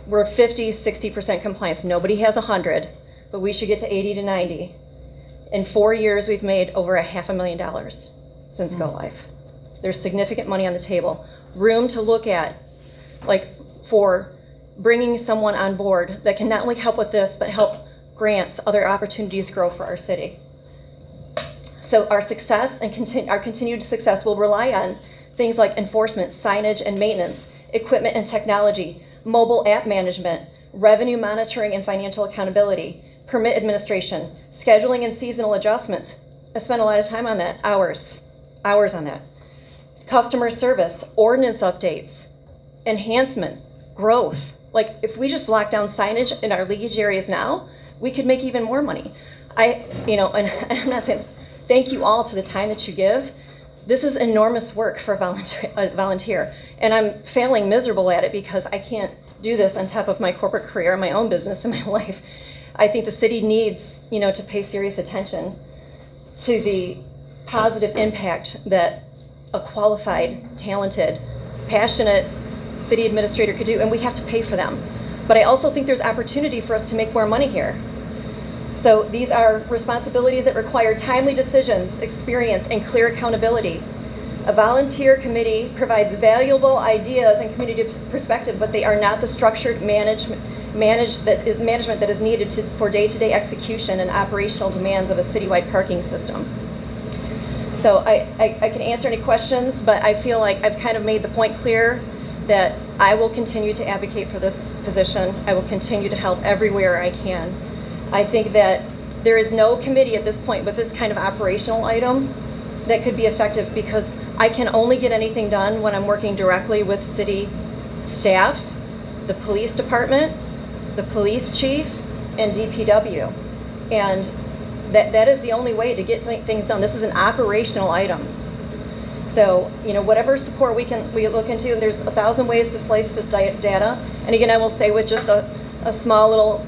We're 50, 60% compliance. Nobody has 100, but we should get to 80 to 90. In 4 years, we've made over $500,000 since Go Live. There's significant money on the table. Room to look at, like for bringing someone on board that can not only help with this, but help grants, other opportunities grow for our city. So our success and our continued success will rely on things like enforcement, signage and maintenance, equipment and technology, mobile app management, revenue monitoring and financial accountability, permit administration, scheduling and seasonal adjustments. I spent a lot of time on that, hours on that. Customer service, ordinance updates, enhancements, growth. Like if we just lock down signage in our leakage areas now, we could make even more money. And I'm not saying this, thank you all to the time that you give. This is enormous work for a volunteer. And I'm failing miserable at it because I can't do this on top of my corporate career, my own business, and my life. I think the city needs, to pay serious attention to the positive impact that a qualified, talented, passionate city administrator could do, and we have to pay for them. But I also think there's opportunity for us to make more money here. So these are responsibilities that require timely decisions, experience, and clear accountability. A volunteer committee provides valuable ideas and community perspective, but they are not the structured management that is needed for day-to-day execution and operational demands of a citywide parking system. So I can answer any questions, but I feel like I've kind of made the point clear that I will continue to advocate for this position. I will continue to help everywhere I can. I think that there is no committee at this point with this kind of operational item that could be effective because I can only get anything done when I'm working directly with city staff, the police department, the police chief, and DPW. And that is the only way to get things done. This is an operational item. So, whatever support we look into, and there's 1,000 ways to slice this data. And again, I will say with just a small little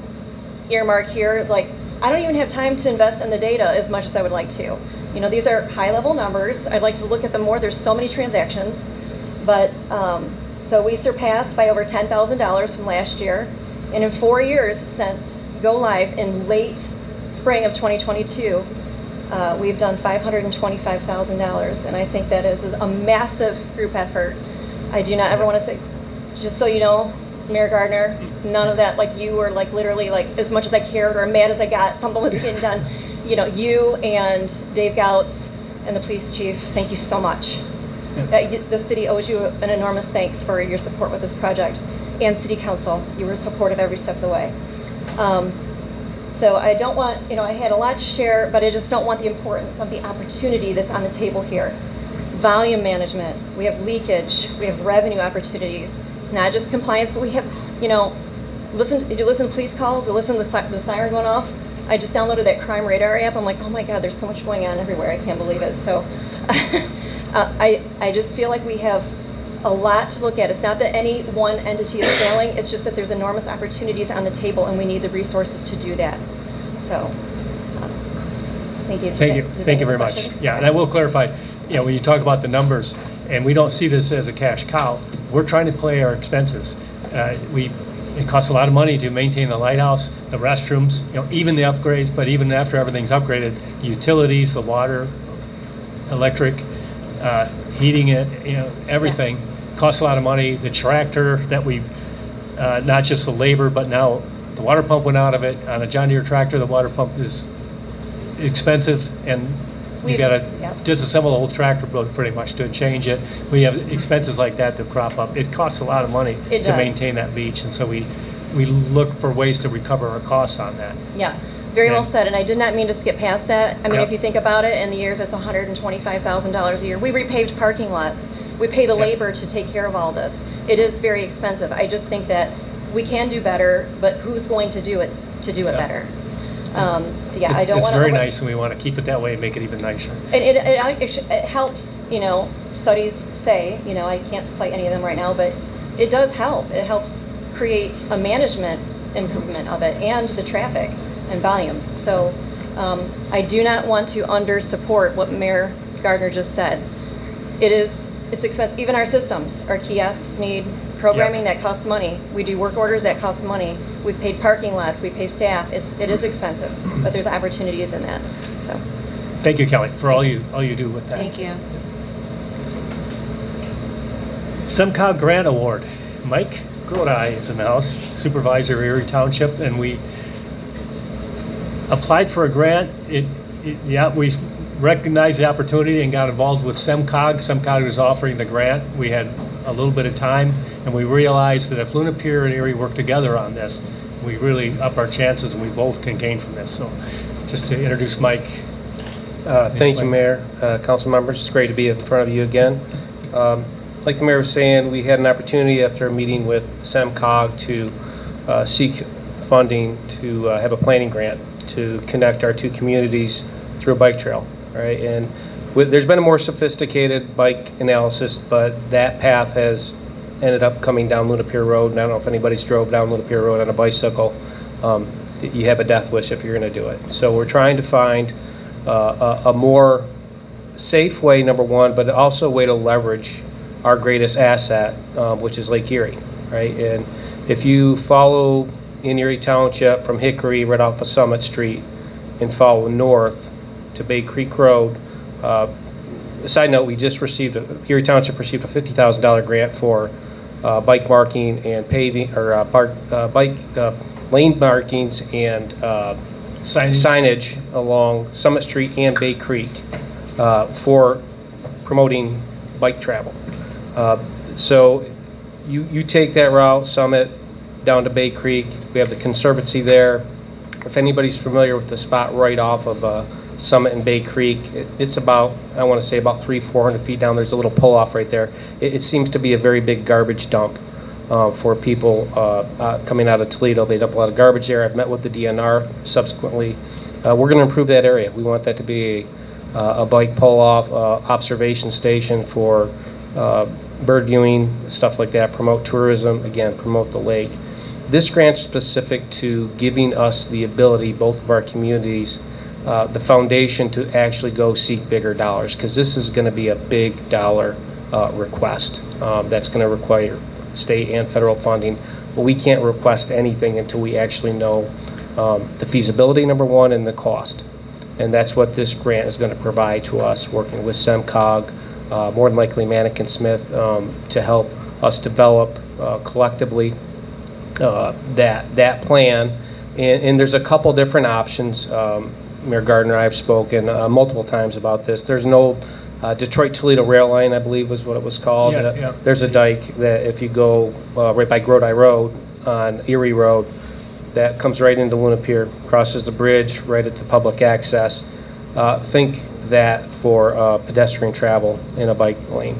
earmark here, like I don't even have time to invest in the data as much as I would like to. These are high-level numbers. I'd like to look at them more. There's so many transactions. But, so we surpassed by over $10,000 from last year. And in 4 years since Go Live in late spring of 2022, we've done $525,000, and I think that is a massive group effort. I do not ever want to say just so you know, Mayor Gardner, none of that, like you were like literally like as much as I cared or mad as I got, something was getting done. You know, you and Dave Gouts and the police chief, thank you so much. The city owes you an enormous thanks for your support with this project. And city council, you were supportive every step of the way. So I don't want, you know, I had a lot to share, but I just don't want the importance of the opportunity that's on the table here. Volume management, we have leakage, we have revenue opportunities. It's not just compliance, but we have, you know, you listen to police calls, you listen to the siren going off. I just downloaded that crime radar app. I'm like, oh my God, there's so much going on everywhere. I can't believe it. So I just feel like we have a lot to look at. It's not that any one entity is failing. It's just that there's enormous opportunities on the table, and we need the resources to do that. So, thank you. Thank you very much. Yeah, and I will clarify, you know, when you talk about the numbers, and we don't see this as a cash cow, we're trying to play our expenses. It costs a lot of money to maintain the lighthouse, the restrooms, you know, even the upgrades, but even after everything's upgraded, utilities, the water, electric, heating it, you know, everything costs a lot of money. The tractor that we, not just the labor, but now the water pump went out of it. On a John Deere tractor, the water pump is expensive, and you got to disassemble the whole tractor pretty much to change it. We have expenses like that to crop up. It costs a lot of money to maintain that beach, and so we look for ways to recover our costs on that. Yeah. Very well said, and I did not mean to skip past that. I mean, Yep. if you think about it, in the years, it's $125,000 a year. We repaved parking lots. We pay the labor to take care of all this. It is very expensive. I just think that we can do better, but who's going to do it better? I don't want to. It's very nice, and we want to keep it that way and make it even nicer. And it helps, you know, studies say, you know, I can't cite any of them right now, but it does help. It helps create a management improvement of it and the traffic and volumes. So I do not want to under-support what Mayor Gardner just said. It's expensive. Even our systems, our kiosks need programming that costs money. We do work orders that cost money. We've paid parking lots, we pay staff. It is expensive, but there's opportunities in that. So thank you, Kelly, for all you do with that. Thank you. SEMCOG Grant Award. Mike Grodi is in the house, Supervisor Erie Township, and we applied for a grant. We recognized the opportunity and got involved with SEMCOG. SEMCOG was offering the grant. We had a little bit of time, and we realized that if Luna Pier and Erie work together on this, we really up our chances, and we both can gain from this. So just to introduce Mike. Thank you, Mayor, council members. It's great to be in front of you again. Like the mayor was saying, we had an opportunity after a meeting with SEMCOG to seek funding to have a planning grant to connect our two communities through a bike trail, right? And there's been a more sophisticated bike analysis, but that path has ended up coming down Luna Pier Road. And I don't know if anybody's drove down Luna Pier Road on a bicycle. You have a death wish if you're going to do it. So we're trying to find a more safe way, number one, but also a way to leverage our greatest asset, which is Lake Erie, right? And if you follow in Erie Township from Hickory right off of Summit Street and follow north to Bay Creek Road, side note, we just Erie Township received a $50,000 grant for bike marking and paving, or bike lane markings and signage along Summit Street and Bay Creek for promoting bike travel. So you take that route, Summit, down to Bay Creek. We have the Conservancy there. If anybody's familiar with the spot right off of Summit and Bay Creek, it's about, I want to say about 300-400 feet down. There's a little pull-off right there. It seems to be a very big garbage dump for people coming out of Toledo. They dump a lot of garbage there. I've met with the DNR subsequently. We're going to improve that area. We want that to be a bike pull-off, observation station for bird viewing, stuff like that, promote tourism, again, promote the lake. This grant's specific to giving us the ability, both of our communities, the foundation to actually go seek bigger dollars, because this is going to be a big dollar request that's going to require state and federal funding. But we can't request anything until we actually know the feasibility, number one, and the cost. And that's what this grant is going to provide to us, working with SEMCOG, more than likely Manikin Smith, to help us develop collectively that plan. And there's a couple different options. Mayor Gardner and I have spoken multiple times about this. There's an old Detroit-Toledo rail line, I believe was what it was called. Yeah. There's a dike that if you go right by Grodi Road on Erie Road, that comes right into Luna Pier, crosses the bridge right at the public access. Think that for pedestrian travel in a bike lane.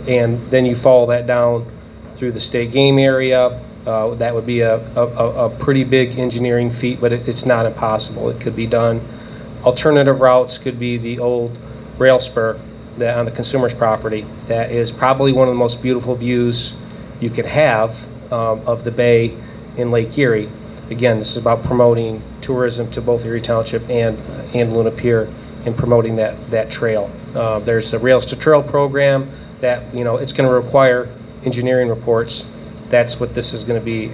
And then you follow that down through the state game area. That would be a pretty big engineering feat, but it's not impossible. It could be done. Alternative routes could be the old rail spur that on the consumer's property. That is probably one of the most beautiful views you could have of the bay in Lake Erie. Again, this is about promoting tourism to both Erie Township and Luna Pier and promoting that trail. There's a Rails to Trail program that, it's going to require engineering reports. That's what this is going to be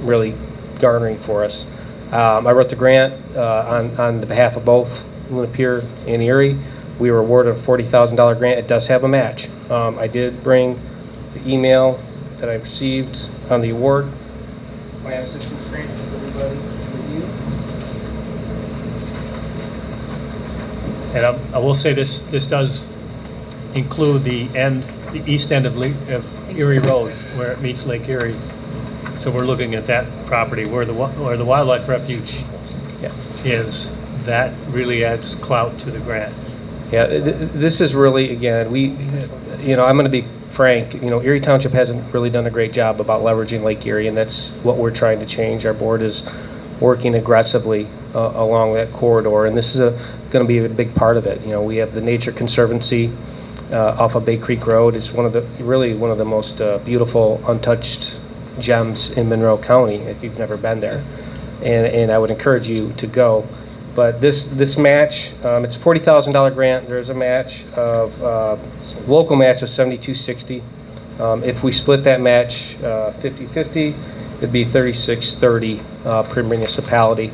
really garnering for us. I wrote the grant on the behalf of both Luna Pier and Erie. We were awarded a $40,000 grant. It does have a match. I did bring the email that I received on the award. My assistance grant for everybody to review. And I will say this does include the east end of Erie Road, where it meets Lake Erie. So we're looking at that property where the wildlife refuge is. That really adds clout to the grant. Yeah, this is really, again, I'm going to be frank, Erie Township hasn't really done a great job about leveraging Lake Erie, and that's what we're trying to change. Our board is working aggressively along that corridor, and this is going to be a big part of it. We have the Nature Conservancy off of Bay Creek Road. It's one of the most beautiful, untouched gems in Monroe County, if you've never been there. And I would encourage you to go. But this match, it's a $40,000 grant. There's a match of local match of $7,260. If we split that match 50-50, it'd be $3,630 per municipality.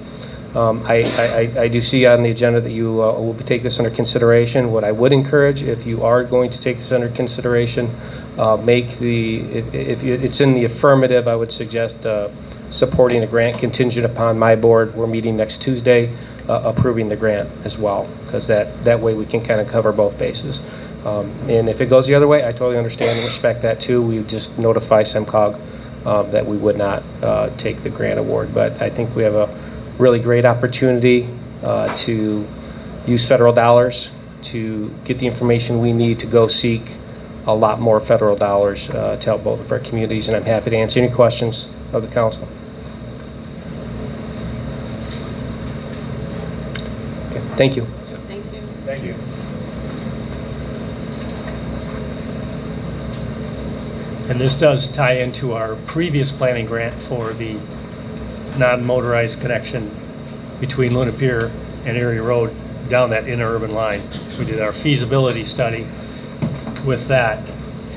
I do see on the agenda that you will take this under consideration. What I would encourage, if you are going to take this under consideration, if it's in the affirmative, I would suggest supporting a grant contingent upon my board. We're meeting next Tuesday, approving the grant as well, because that way we can kind of cover both bases. And if it goes the other way, I totally understand and respect that too. We just notify SEMCOG that we would not take the grant award. But I think we have a really great opportunity to use federal dollars to get the information we need to go seek a lot more federal dollars to help both of our communities. And I'm happy to answer any questions of the council. Okay, thank you. Thank you. And this does tie into our previous planning grant for the non-motorized connection between Luna Pier and Erie Road down that interurban line. We did our feasibility study with that,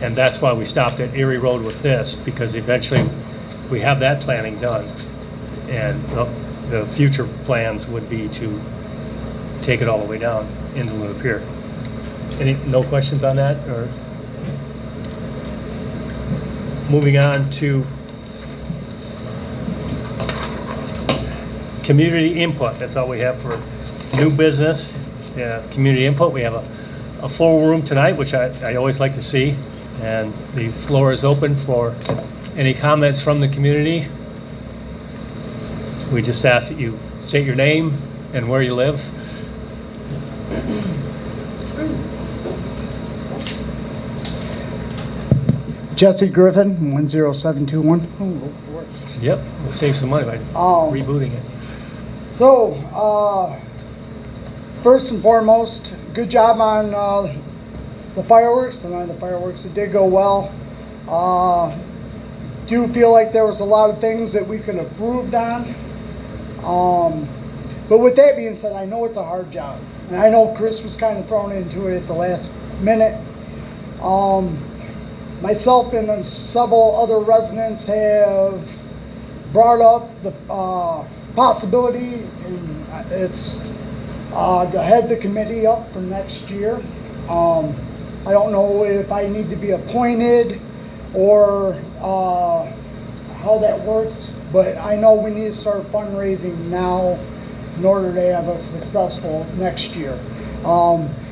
and that's why we stopped at Erie Road with this, because eventually we have that planning done. And the future plans would be to take it all the way down into Luna Pier. No questions on that? Or moving on to community input. That's all we have for new business. Community input. We have a full room tonight, which I always like to see. And the floor is open for any comments from the community. We just ask that you state your name and where you live. Jesse Griffin, 10721. Yep, we'll save some money by rebooting it. So, first and foremost, good job on the fireworks. Tonight the fireworks, it did go well. Do feel like there was a lot of things that we could have improved on. But with that being said, I know it's a hard job. And I know Chris was kind of thrown into it at the last minute. Myself and several other residents have brought up the possibility, and it's to head the committee up for next year. I don't know if I need to be appointed or how that works, but I know we need to start fundraising now in order to have us successful next year.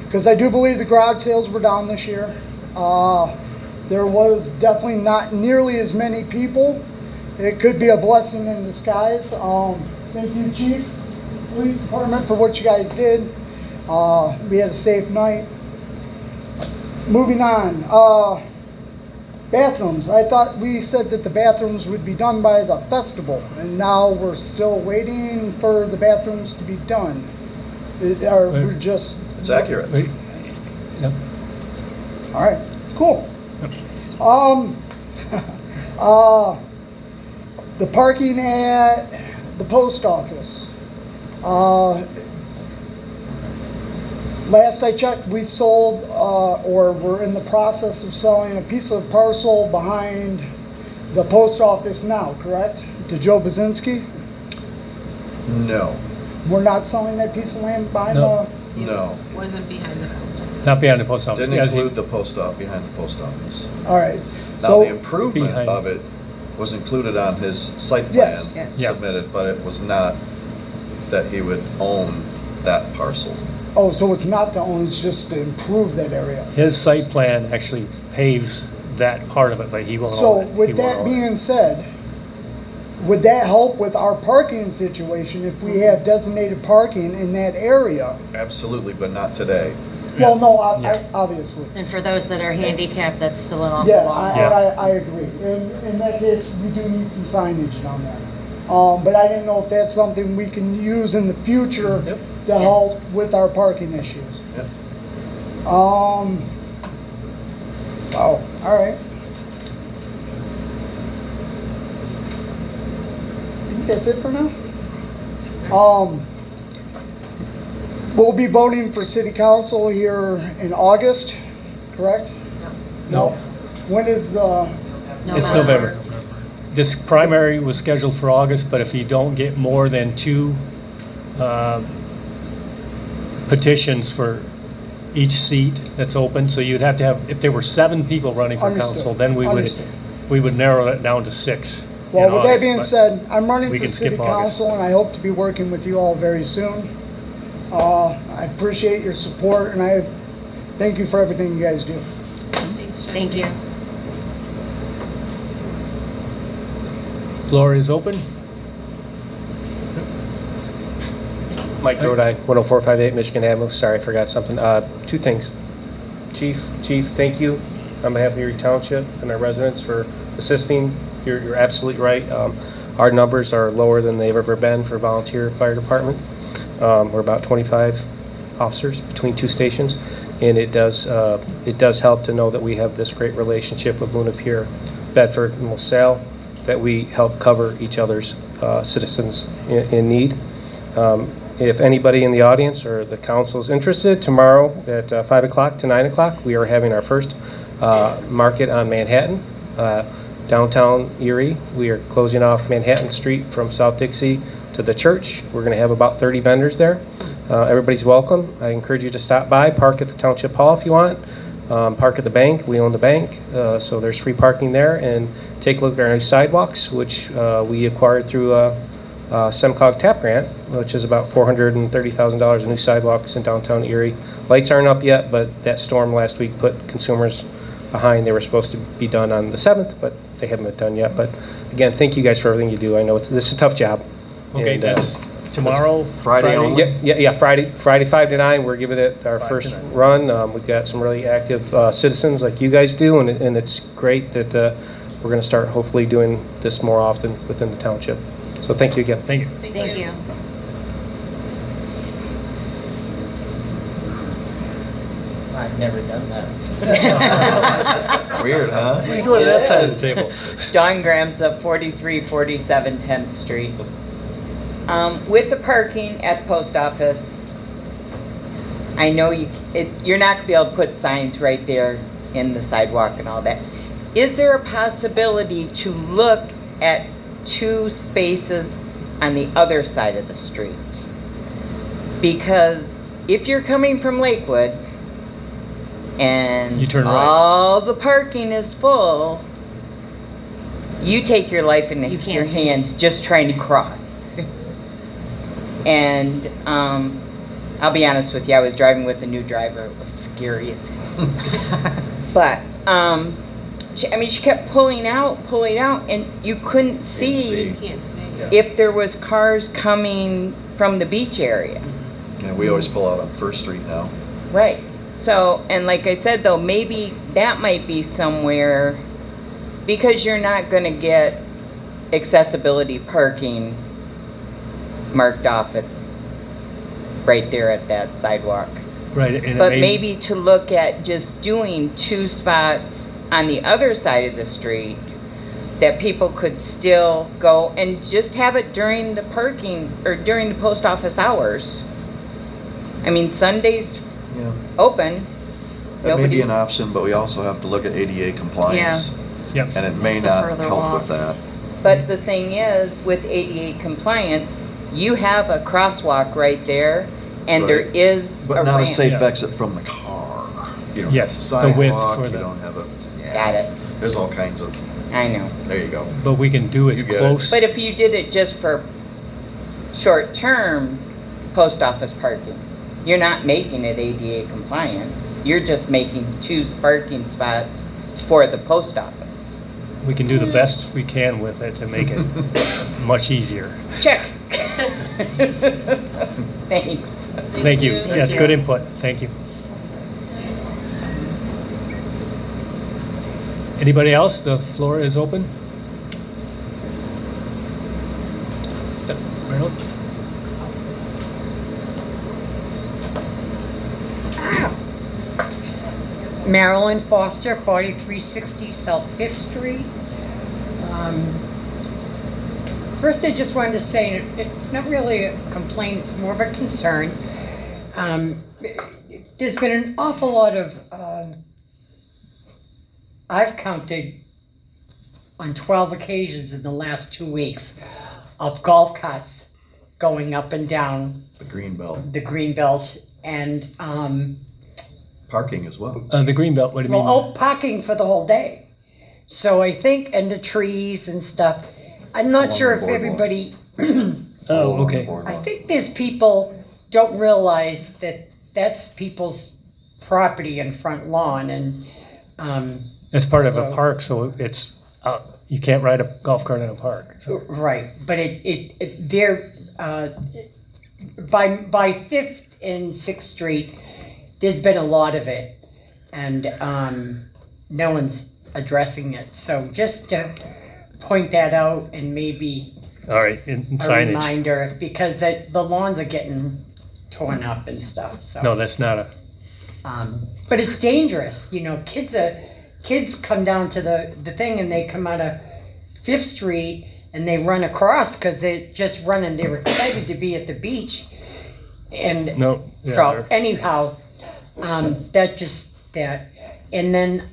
Because I do believe the garage sales were down this year. There was definitely not nearly as many people. It could be a blessing in disguise. Thank you, Chief, Police Department, for what you guys did. We had a safe night. Moving on. Bathrooms. I thought we said that the bathrooms would be done by the festival, and now we're still waiting for the bathrooms to be done. We're just... It's accurate. Yep. All right, cool. The parking at the post office. Last I checked, we sold, or we're in the process of selling a piece of parcel behind the post office now, correct? To Joe Bazinski? No, We're not selling that piece of land behind No. no. Wasn't behind the post office. Not behind the post office. Didn't As you- include the post office, behind the post office. All right. Now, So, the improvement Behind. of it was included on his site plan Yes. Yes. Yeah. submitted, but it was not that he would own that parcel. oh, so it's not to own, it's just to improve that area. His site plan actually paves that part of it, but he won't So own it. He with won't that own it. being said, would that help with our parking situation if we have designated parking in that area? Absolutely, but not today. Well, no, Yeah. obviously. And for those that are handicapped, that's still an awful Yeah, long. I agree. In that case, we do need some signage down there. But I didn't know if that's something we can use in the future Yep. to help with our parking issues. Yep. Oh, all right. I think that's it for now. We'll be voting for city council here in August, correct? No. When is the, It's November. This primary was scheduled for August, but if you don't get more than 2 petitions for each seat that's open, so you'd have to have, if there were 7 people running for Understood. council, then Understood. we would narrow it down to 6. well, in with that August, being but said, I'm running we for can city skip August. council and I hope to be working with you all very soon. I appreciate your support and I thank you for everything you guys do. Thank you. Floor is open. Mike Grodi, 10458 Michigan Avenue. Sorry, I forgot something. 2 things. Chief, thank you on behalf of Erie Township and our residents for assisting. You're absolutely right. Our numbers are lower than they've ever been for volunteer fire department. We're about 25 officers between 2 stations, and it does help to know that we have this great relationship with Luna Pier, Bedford, and LaSalle, that we help cover each other's citizens in need. If anybody in the audience or the council is interested, tomorrow at 5 o'clock to 9 o'clock, we are having our first market on Manhattan, downtown Erie. We are closing off Manhattan Street from South Dixie to the church. We're going to have about 30 vendors there. Everybody's welcome. I encourage you to stop by, park at the Township Hall if you want. Park at the bank. We own the bank, so there's free parking there. And take a look at our new sidewalks, which we acquired through SEMCOG TAP grant, which is about $430,000 in new sidewalks in downtown Erie. Lights aren't up yet, but that storm last week put consumers behind. They were supposed to be done on the 7th, but they haven't been done yet. But again, thank you guys for everything you do. I know this is a tough job. Okay, And, that's tomorrow. Friday only? Yeah, Friday 5 to 9, we're giving it our 5 to first 9. run. We've got some really active citizens like you guys do, and it's great that we're going to start hopefully doing this more often within the township. So thank you again. Thank you. Thank you. I've never done this. Weird, huh? You go to that side of the table. Dawn Graham's up 4347 10th Street. With the parking at the post office, I know you're not gonna be able to put signs right there in the sidewalk and all that. Is there a possibility to look at 2 spaces on the other side of the street? Because if you're coming from Lakewood and You turn right. all the parking is full, you take your life in You can't your see. hands just trying to cross. And I'll be honest with you, I was driving with a new driver. It was scary as hell. But she kept pulling out, and you couldn't see Can't see. if there was cars coming from the beach area. Yeah, we always pull out on First Street now. Right. So, and like I said, though, maybe that might be somewhere, because you're not going to get accessibility parking marked off at right there at that sidewalk. Right, and it But may- maybe to look at just doing 2 spots on the other side of the street that people could still go and just have it during the parking or during the post office hours. I mean, Sundays Yeah. open. That may be an Nobody's- option, but we also have to look at ADA compliance. Yep. And it may It's a not further help walk. with that. But the thing is, with ADA compliance, you have a crosswalk right there, and there Right. is a But not a ramp. safe Yeah. exit from the car. You don't Yes, have the width sidewalk, for you the- don't have a, Got it. there's all kinds of, I know. there you go. But we can do as You get it. close. But if you did it just for short-term post office parking, you're not making it ADA compliant. You're just making 2 parking spots for the post office. We can do the best we can with it to make it much easier. Check. Thanks. Thank you. you. That's Thank good you. input. Thank you. Anybody else? The floor is open. Reynolds? Marilyn Foster, 4360 South Fifth Street. First, I just wanted to say, it's not really a complaint, it's more of a concern. There's been an awful lot of, I've counted on 12 occasions in the last 2 weeks of golf carts going up and down The green belt, the green belt and, parking as well. The green belt, what do you mean? well, parking for the whole day. So I think, and the trees and stuff. I'm not Along sure the if boardwalk. everybody, Oh, Along the okay. boardwalk. I think there's people don't realize that that's people's property and front lawn and, It's part of a Well- park, so it's, you can't ride a golf cart in a park. So. right, but they're, by Fifth and Sixth Street, there's been a lot of it. And, no one's addressing it. So just to point that out and maybe All right, in a signage. reminder, because the lawns are getting torn up and stuff, so. No, that's not a, But it's dangerous, you know, kids come down to the thing and they come out of Fifth Street and they run across because they're just running, they were excited to be at the beach. And no. yeah, so anyhow, that. And then,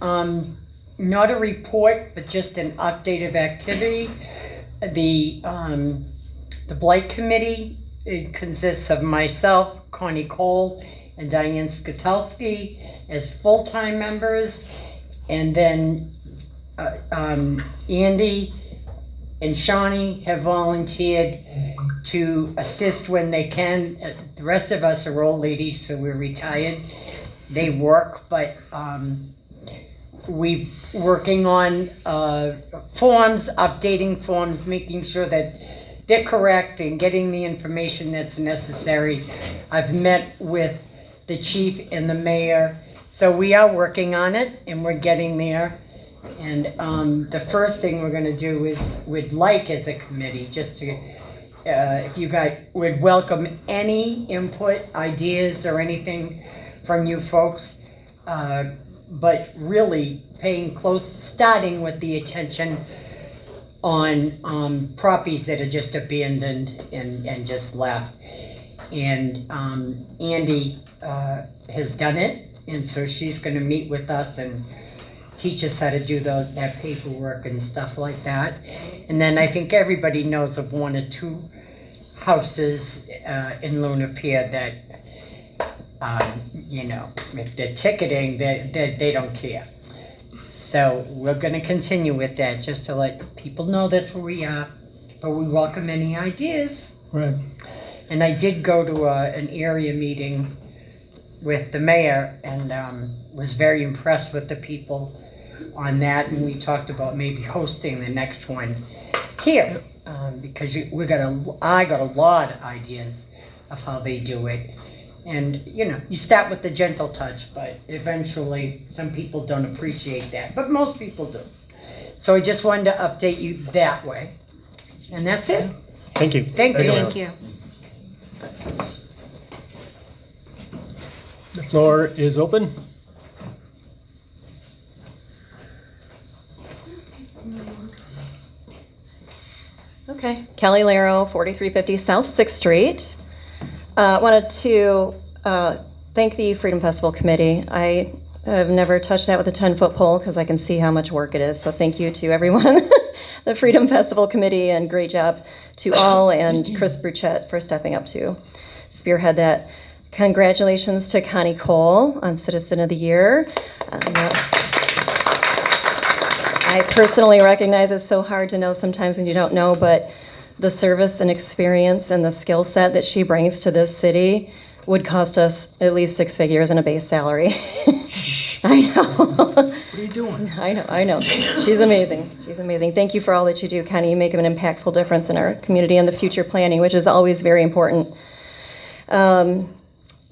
not a report, but just an update of activity. The Blight Committee, it consists of myself, Connie Cole, and Diane Skatulski as full-time members. And then, Andy and Shawnee have volunteered to assist when they can. The rest of us are old ladies, so we're retired. They work, but we're working on forms, updating forms, making sure that they're correct and getting the information that's necessary. I've met with the chief and the mayor, so we are working on it and we're getting there. And the first thing we're gonna do is, we'd like as a committee, just to, if you guys would welcome any input, ideas or anything from you folks. But really paying close, starting with the attention on properties that are just abandoned and just left. And Andy has done it, and so she's gonna meet with us and teach us how to do that paperwork and stuff like that. And then I think everybody knows of 1 or 2 houses in Luna Pier that, you know, if they're ticketing, they don't care. So we're gonna continue with that, just to let people know that's where we are, but we welcome any ideas. Right. And I did go to an area meeting with the mayor and was very impressed with the people on that. And we talked about maybe hosting the next one here, because I got a lot of ideas of how they do it. And, you know, you start with the gentle touch, but eventually some people don't appreciate that, but most people do. So I just wanted to update you that way. And that's it. Thank you. Thank you. Thank you. The floor is open. Okay, Kelly Laro, 4350 South 6th Street. Wanted to thank the Freedom Festival Committee. I have never touched that with a 10-foot pole because I can see how much work it is. So thank you to everyone, the Freedom Festival Committee, and great job to all, and Chris Bruchette for stepping up to spearhead that. Congratulations to Connie Cole on Citizen of the Year. I personally recognize it's so hard to know sometimes when you don't know, but the service and experience and the skill set that she brings to this city would cost us at least 6 figures in a base salary. I know. What are you doing? I know. She's amazing. She's amazing. Thank you for all that you do, Connie. You make an impactful difference in our community and the future planning, which is always very important.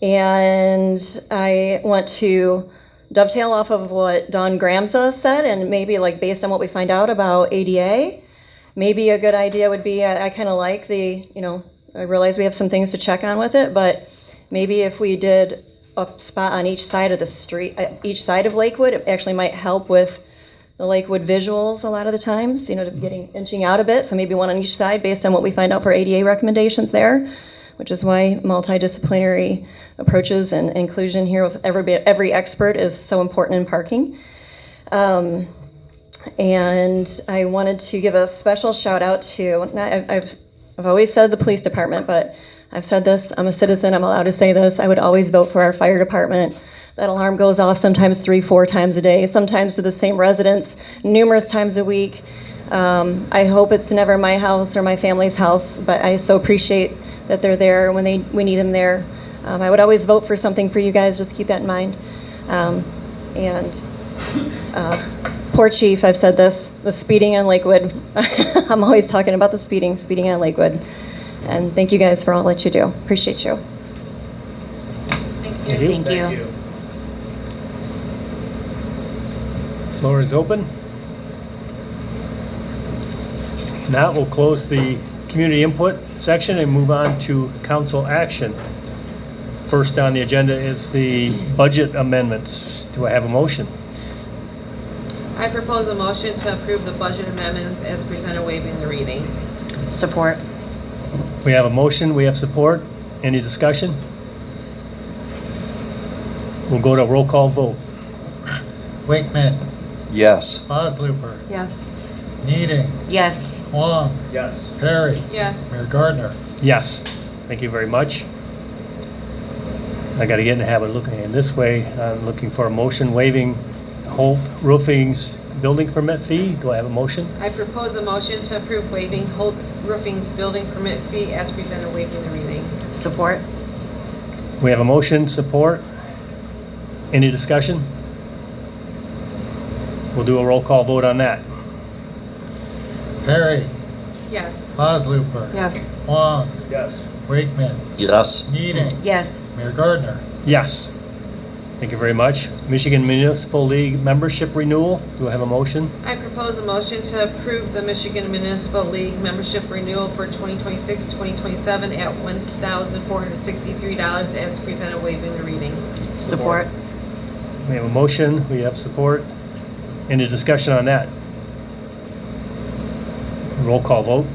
And I want to dovetail off of what Don Gramza said, and maybe like based on what we find out about ADA, maybe a good idea would be, I kind of like the, I realize we have some things to check on with it, but maybe if we did a spot on each side of the street, each side of Lakewood, it actually might help with the Lakewood visuals a lot of the times, inching out a bit. So maybe one on each side based on what we find out for ADA recommendations there, which is why multidisciplinary approaches and inclusion here with every expert is so important in parking. And I wanted to give a special shout out to, I've always said the police department, but I've said this, I'm a citizen, I'm allowed to say this, I would always vote for our fire department. That alarm goes off sometimes 3-4 times a day, sometimes to the same residents, numerous times a week. I hope it's never my house or my family's house, but I so appreciate that they're there when we need them there. I would always vote for something for you guys, just keep that in mind. Poor Chief, I've said this, the speeding on Lakewood. I'm always talking about the speeding on Lakewood. And thank you guys for all that you do. Appreciate you. Thank you. Thank you. Floor is open. Now we'll close the community input section and move on to council action. First on the agenda is the budget amendments. Do I have a motion? I propose a motion to approve the budget amendments as presented, waiving the reading. Support. We have a motion, we have support. Any discussion? We'll go to roll call vote. Wakeman, Yes. Osluper, Yes. Needing, Yes. Huang, Yes. Perry, Yes. Mayor Gardner. Yes. Thank you very much. I got to get in the habit of looking at it this way. I'm looking for a motion waiving Holt Roofing's building permit fee. Do I have a motion? I propose a motion to approve waiving Holt Roofing's building permit fee as presented, waiving the reading. Support. We have a motion, support. Any discussion? We'll do a roll call vote on that. Perry, Yes. Osluper, Yes. Huang, Yes. Wakeman, Yes. Needing, Yes. Mayor Gardner. Yes. Thank you very much. Michigan Municipal League membership renewal. Do I have a motion? I propose a motion to approve the Michigan Municipal League membership renewal for 2026-2027 at $1,463 as presented, waiving the reading. Support. We have a motion, we have support. Any discussion on that? Roll call vote.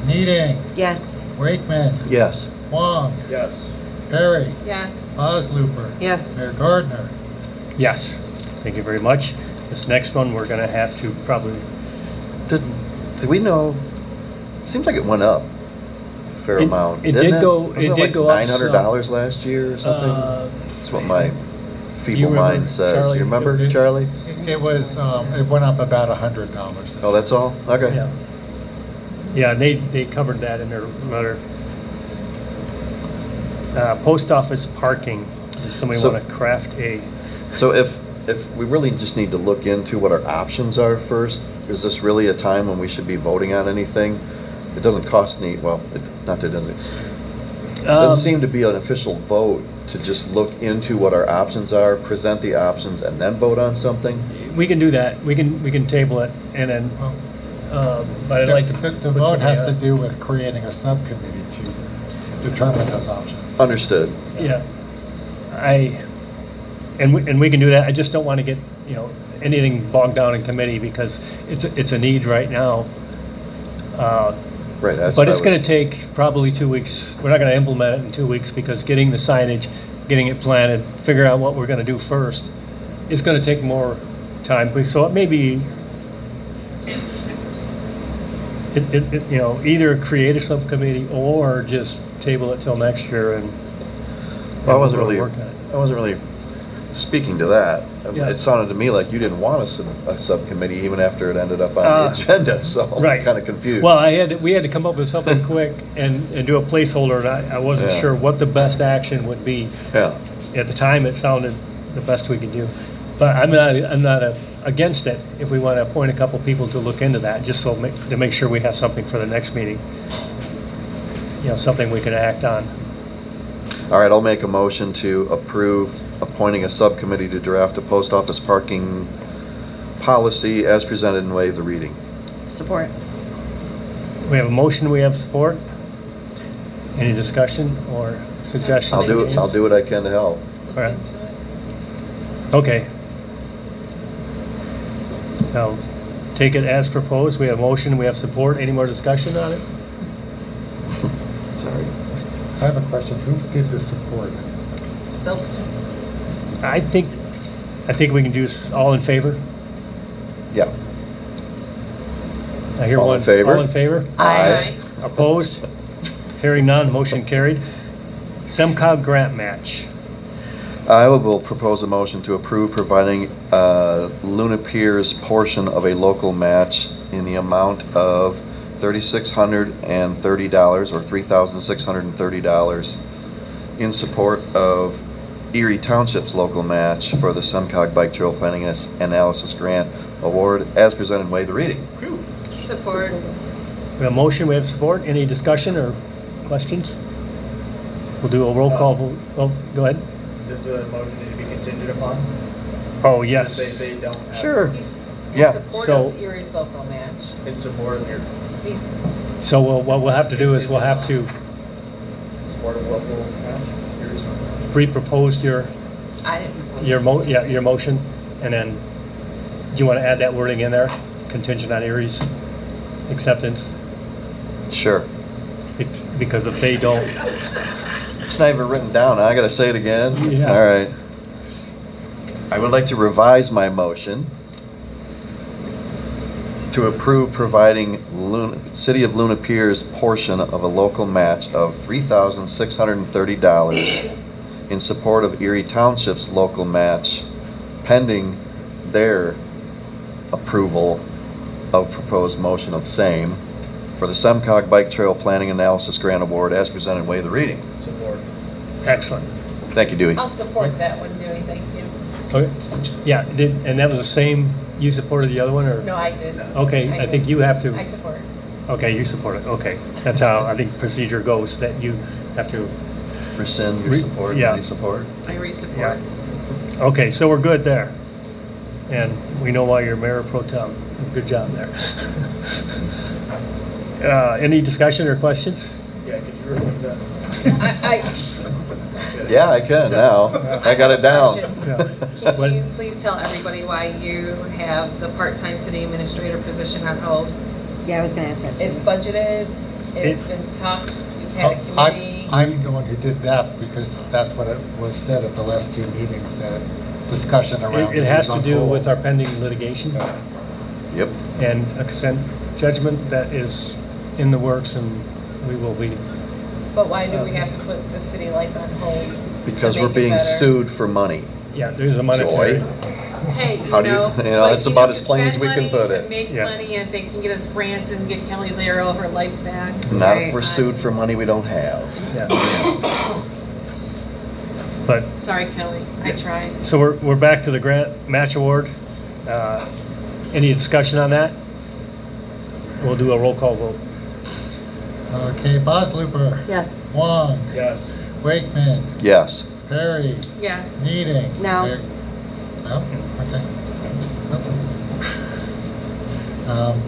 Needing, Yes. Wakeman, Yes. Huang, Yes. Perry, Yes. Osluper, Yes. Mayor Gardner. Yes. Thank you very much. This next one, we're going to have to probably, Did we know? It seems like it went up a fair amount. it didn't did go- Wasn't it did like go up $900 last year or something. That's what my feeble mind says. Charlie? You remember, Charlie? It was, it went up about $100. Oh, that's all? Okay. Yeah. Yeah, and they covered that in their letter. Post office parking, does somebody So- want to craft a, So if we really just need to look into what our options are first, is this really a time when we should be voting on anything? It doesn't cost any, well, not that it doesn't. It doesn't seem to be an official vote to just look into what our options are, present the options, and then vote on something? we can do that, we can table it, and then, but I'd like to. The put vote has to something do with creating a subcommittee to determine those options. Understood. on. Yeah. And we can do that, I just don't want to get, anything bogged down in committee, because it's a need right now. Right, that's But what it's I gonna was- take probably 2 weeks. We're not gonna implement it in 2 weeks, because getting the signage, getting it planted, figure out what we're gonna do first, is gonna take more time. So it may be, either create a subcommittee or just table it till next year and. Well, I wasn't we'll really, work on it. I wasn't really speaking to that. Yeah. It sounded to me like you didn't want a subcommittee even after it ended up on the agenda, so I'm Right. kind of confused. Well, we had to come up with something quick and do a placeholder, and I wasn't Yeah. sure what the best action would be. Yeah, At the time, it sounded the best we could do. But I'm not against it if we want to appoint a couple people to look into that, just so to make sure we have something for the next meeting. Something we can act on. all right, I'll make a motion to approve appointing a subcommittee to draft a post office parking policy as presented and waive the reading. Support. We have a motion, we have support. Any discussion or suggestions? I'll do what I can to help. All right. Okay. Now, take it as proposed. We have motion, we have support. Any more discussion on it? Sorry. I have a question, who did the support? Those two. I think we can do all in favor. Yeah. I hear All one. in favor? All in favor? Aye. Opposed? Hearing none, motion carried. SEMCOG grant match. I will propose a motion to approve providing Luna Pier's portion of a local match in the amount of $3,630 or $3,630 in support of Erie Township's local match for the SEMCOG Bike Trail Planning Analysis Grant Award as presented and waive the reading. Support. We have motion, we have support. Any discussion or questions? We'll do a roll call vote. Oh, go ahead. Does the motion need to be contingent upon? Oh, yes. They don't have. Sure. He's Yeah, in support so- of Erie's local match. In support of your So what we'll have to do is we'll have to support of local match? pre-propose your I didn't. your motion, and then, do you want to add that wording in there? Contingent on Erie's acceptance? Sure. Because if they don't, It's not even written down. I gotta say it again? Yeah. All right. I would like to revise my motion to approve providing City of Luna Pier's portion of a local match of $3,630 in support of Erie Township's local match pending their approval of proposed motion of same for the SEMCOG Bike Trail Planning Analysis Grant Award as presented. Waive the reading. Support. excellent. Thank you, Dewey. I'll support that one, Dewey, thank you. Okay, yeah, and that was the same, you supported the other one, or? No, I did. Okay, I think you have to. I support it. Okay, you support it, okay. That's how I think procedure goes, that you have to, Rescind your support, yeah. re-support. I re-support. okay, so we're good there. And we know why you're mayor pro tem. Good job there. Any discussion or questions? Yeah, could you remove that? Yeah, I can now. I got it down. Yeah. Can you please tell everybody why you have the part-time city administrator position on hold? Yeah, I was gonna ask that too. It's budgeted, it's been talked, we've had a committee. I'm the one who did that because that's what it was said at the last two meetings, that discussion around. It has was to on do hold. with our pending litigation Yep. and a consent judgment that is in the works, and we will be, But why do we have to put the city life on hold? Because To we're make it being better? sued for money. Yeah, there's a monetary. Joy. Hey, How do you- like, it's about have as to plain as spend we can money put to it. Make Yeah. money, and if they can get us grants and get Kelly Lear over life back. Not Right. if we're sued for money we don't have. Yeah. But, Sorry, Kelly, I tried. so we're back to the grant match award. Any discussion on that? We'll do a roll call vote. Okay, Bosluper. Yes. Wong. Yes. Wakeman. Yes. Perry. Yes. Needing. No. No? Okay. Nope.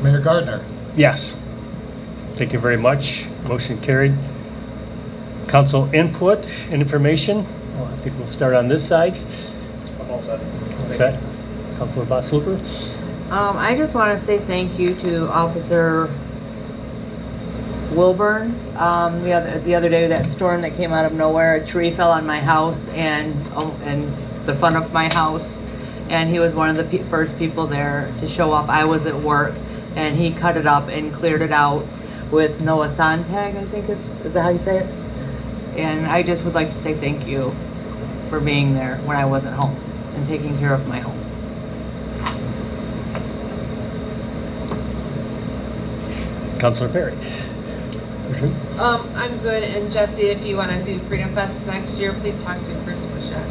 Mayor Gardner. Yes. Thank you very much. Motion carried. Council input and information. Well, I think we'll start on this side. I'm all set. What's that? Councilor Bosluper? I just want to say thank you to Officer Wilburn. The other day, that storm that came out of nowhere, a tree fell on my house and the front of my house, and he was one of the first people there to show up. I was at work, and he cut it up and cleared it out with Noah Sontag, I think is that how you say it? And I just would like to say thank you for being there when I wasn't home and taking care of my home. Councilor Perry? I'm good, and Jesse, if you want to do Freedom Fest next year, please talk to Chris Bouchette.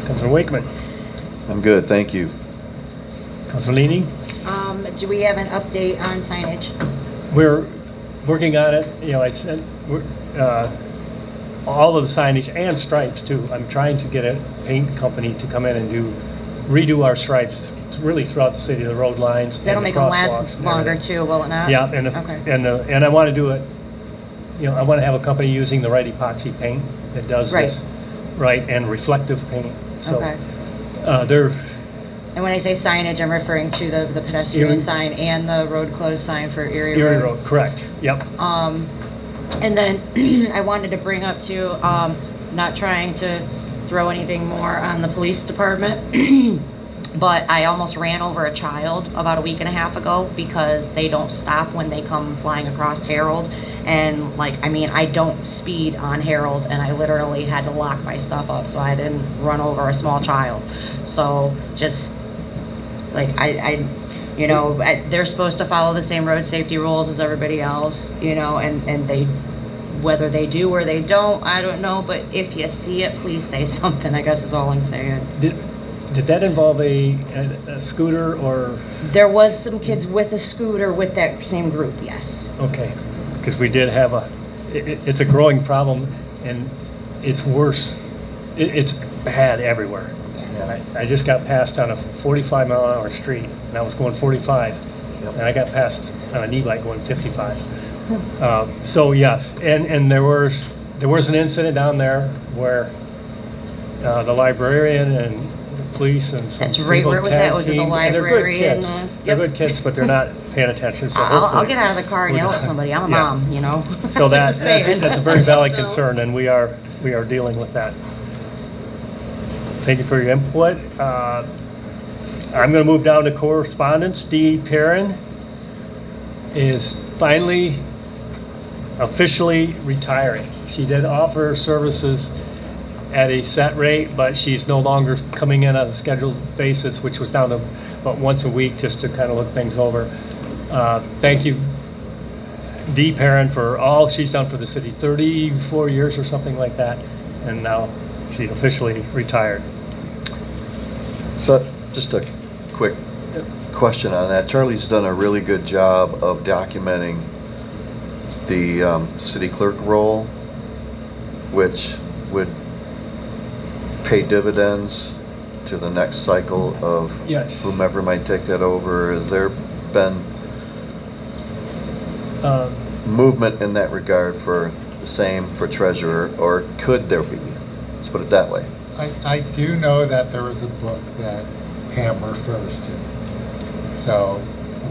Councilor Wakeman? I'm good, thank you. Councilor Leahy? Do we have an update on signage? We're working on it. You know, I sent all of the signage and stripes too. I'm trying to get a paint company to come in and redo our stripes really throughout the city, the road lines. That'll and the make them crosswalks last and longer everything. too, will it not? Yeah, Okay. and I want to do it, you know, I want to have a company using the right epoxy paint that does this, right, and reflective paint. So Okay. they're, And when I say signage, I'm referring to the pedestrian Erie- sign and the road closed sign for Erie Erie Road. Road, correct, yep. And then I wanted to bring up too, not trying to throw anything more on the police department, but I almost ran over a child about a week and a half ago because they don't stop when they come flying across Harold. And I don't speed on Harold, and I literally had to lock my stuff up so I didn't run over a small child. So just they're supposed to follow the same road safety rules as everybody else, and they, whether they do or they don't, I don't know, but if you see it, please say something, I guess is all I'm saying. Did that involve a scooter or? There was some kids with a scooter with that same group, yes. Okay, because we did have it's a growing problem, and it's worse. It's bad everywhere. I just got passed on a 45-mile-an-hour street, and I was going 45, and I got passed on an e-bike going 55. So yes, and there was an incident down there where the librarian and the police and some That's right, people where was that? tag Was it the teamed, and library They're and good kids. the- They're Yep. good kids, but they're not paying attention. So I'll hopefully get out of the car and we're yell at done. somebody. I'm a Yeah. mom, So Just saying. that's a very valid So- concern, and we are dealing with that. Thank you for your input. I'm going to move down to correspondence. Dee Perrin is finally officially retiring. She did offer her services at a set rate, but she's no longer coming in on a scheduled basis, which was down to about once a week just to kind of look things over. Thank you, Dee Perrin, for all she's done for the city, 34 years or something like that, and now she's officially retired. So, just a quick question on that. Charlie's done a really good job of documenting the city clerk role, which would pay dividends to the next cycle of Yes. whomever might take that over. Has there been movement in that regard for the same for treasurer, or could there be? Let's put it that way. I do know that there was a book that Pam refers to. So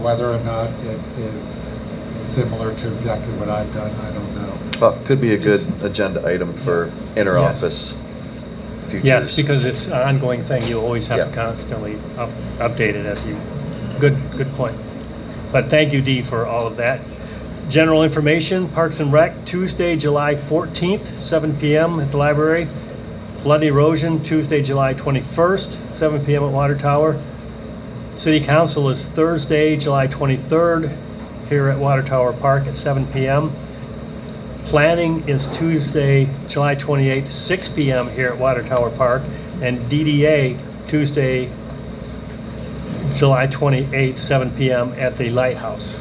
whether or not it is similar to exactly what I've done, I don't know. Well, could be a good agenda item for inter-office futures. Yes, because it's an ongoing thing. You always have to Yeah. constantly update it as you, good point. But thank you, Dee, for all of that. General information, Parks and Rec, Tuesday, July 14th, 7 PM at the library. Flood erosion, Tuesday, July 21st, 7 PM at Water Tower. City Council is Thursday, July 23rd, here at Water Tower Park at 7 PM. Planning is Tuesday, July 28th, 6 PM here at Water Tower Park. And DDA, Tuesday, July 28th, 7 PM at the Lighthouse.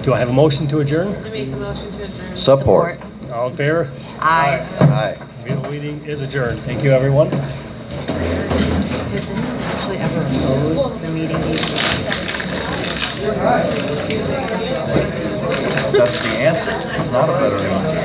Do I have a motion to adjourn? I make the motion to adjourn. Support. All in favor? Aye. Aye. The meeting is adjourned. Thank you, everyone. Has anyone actually ever opposed the meeting being? That's the answer. It's not a better answer.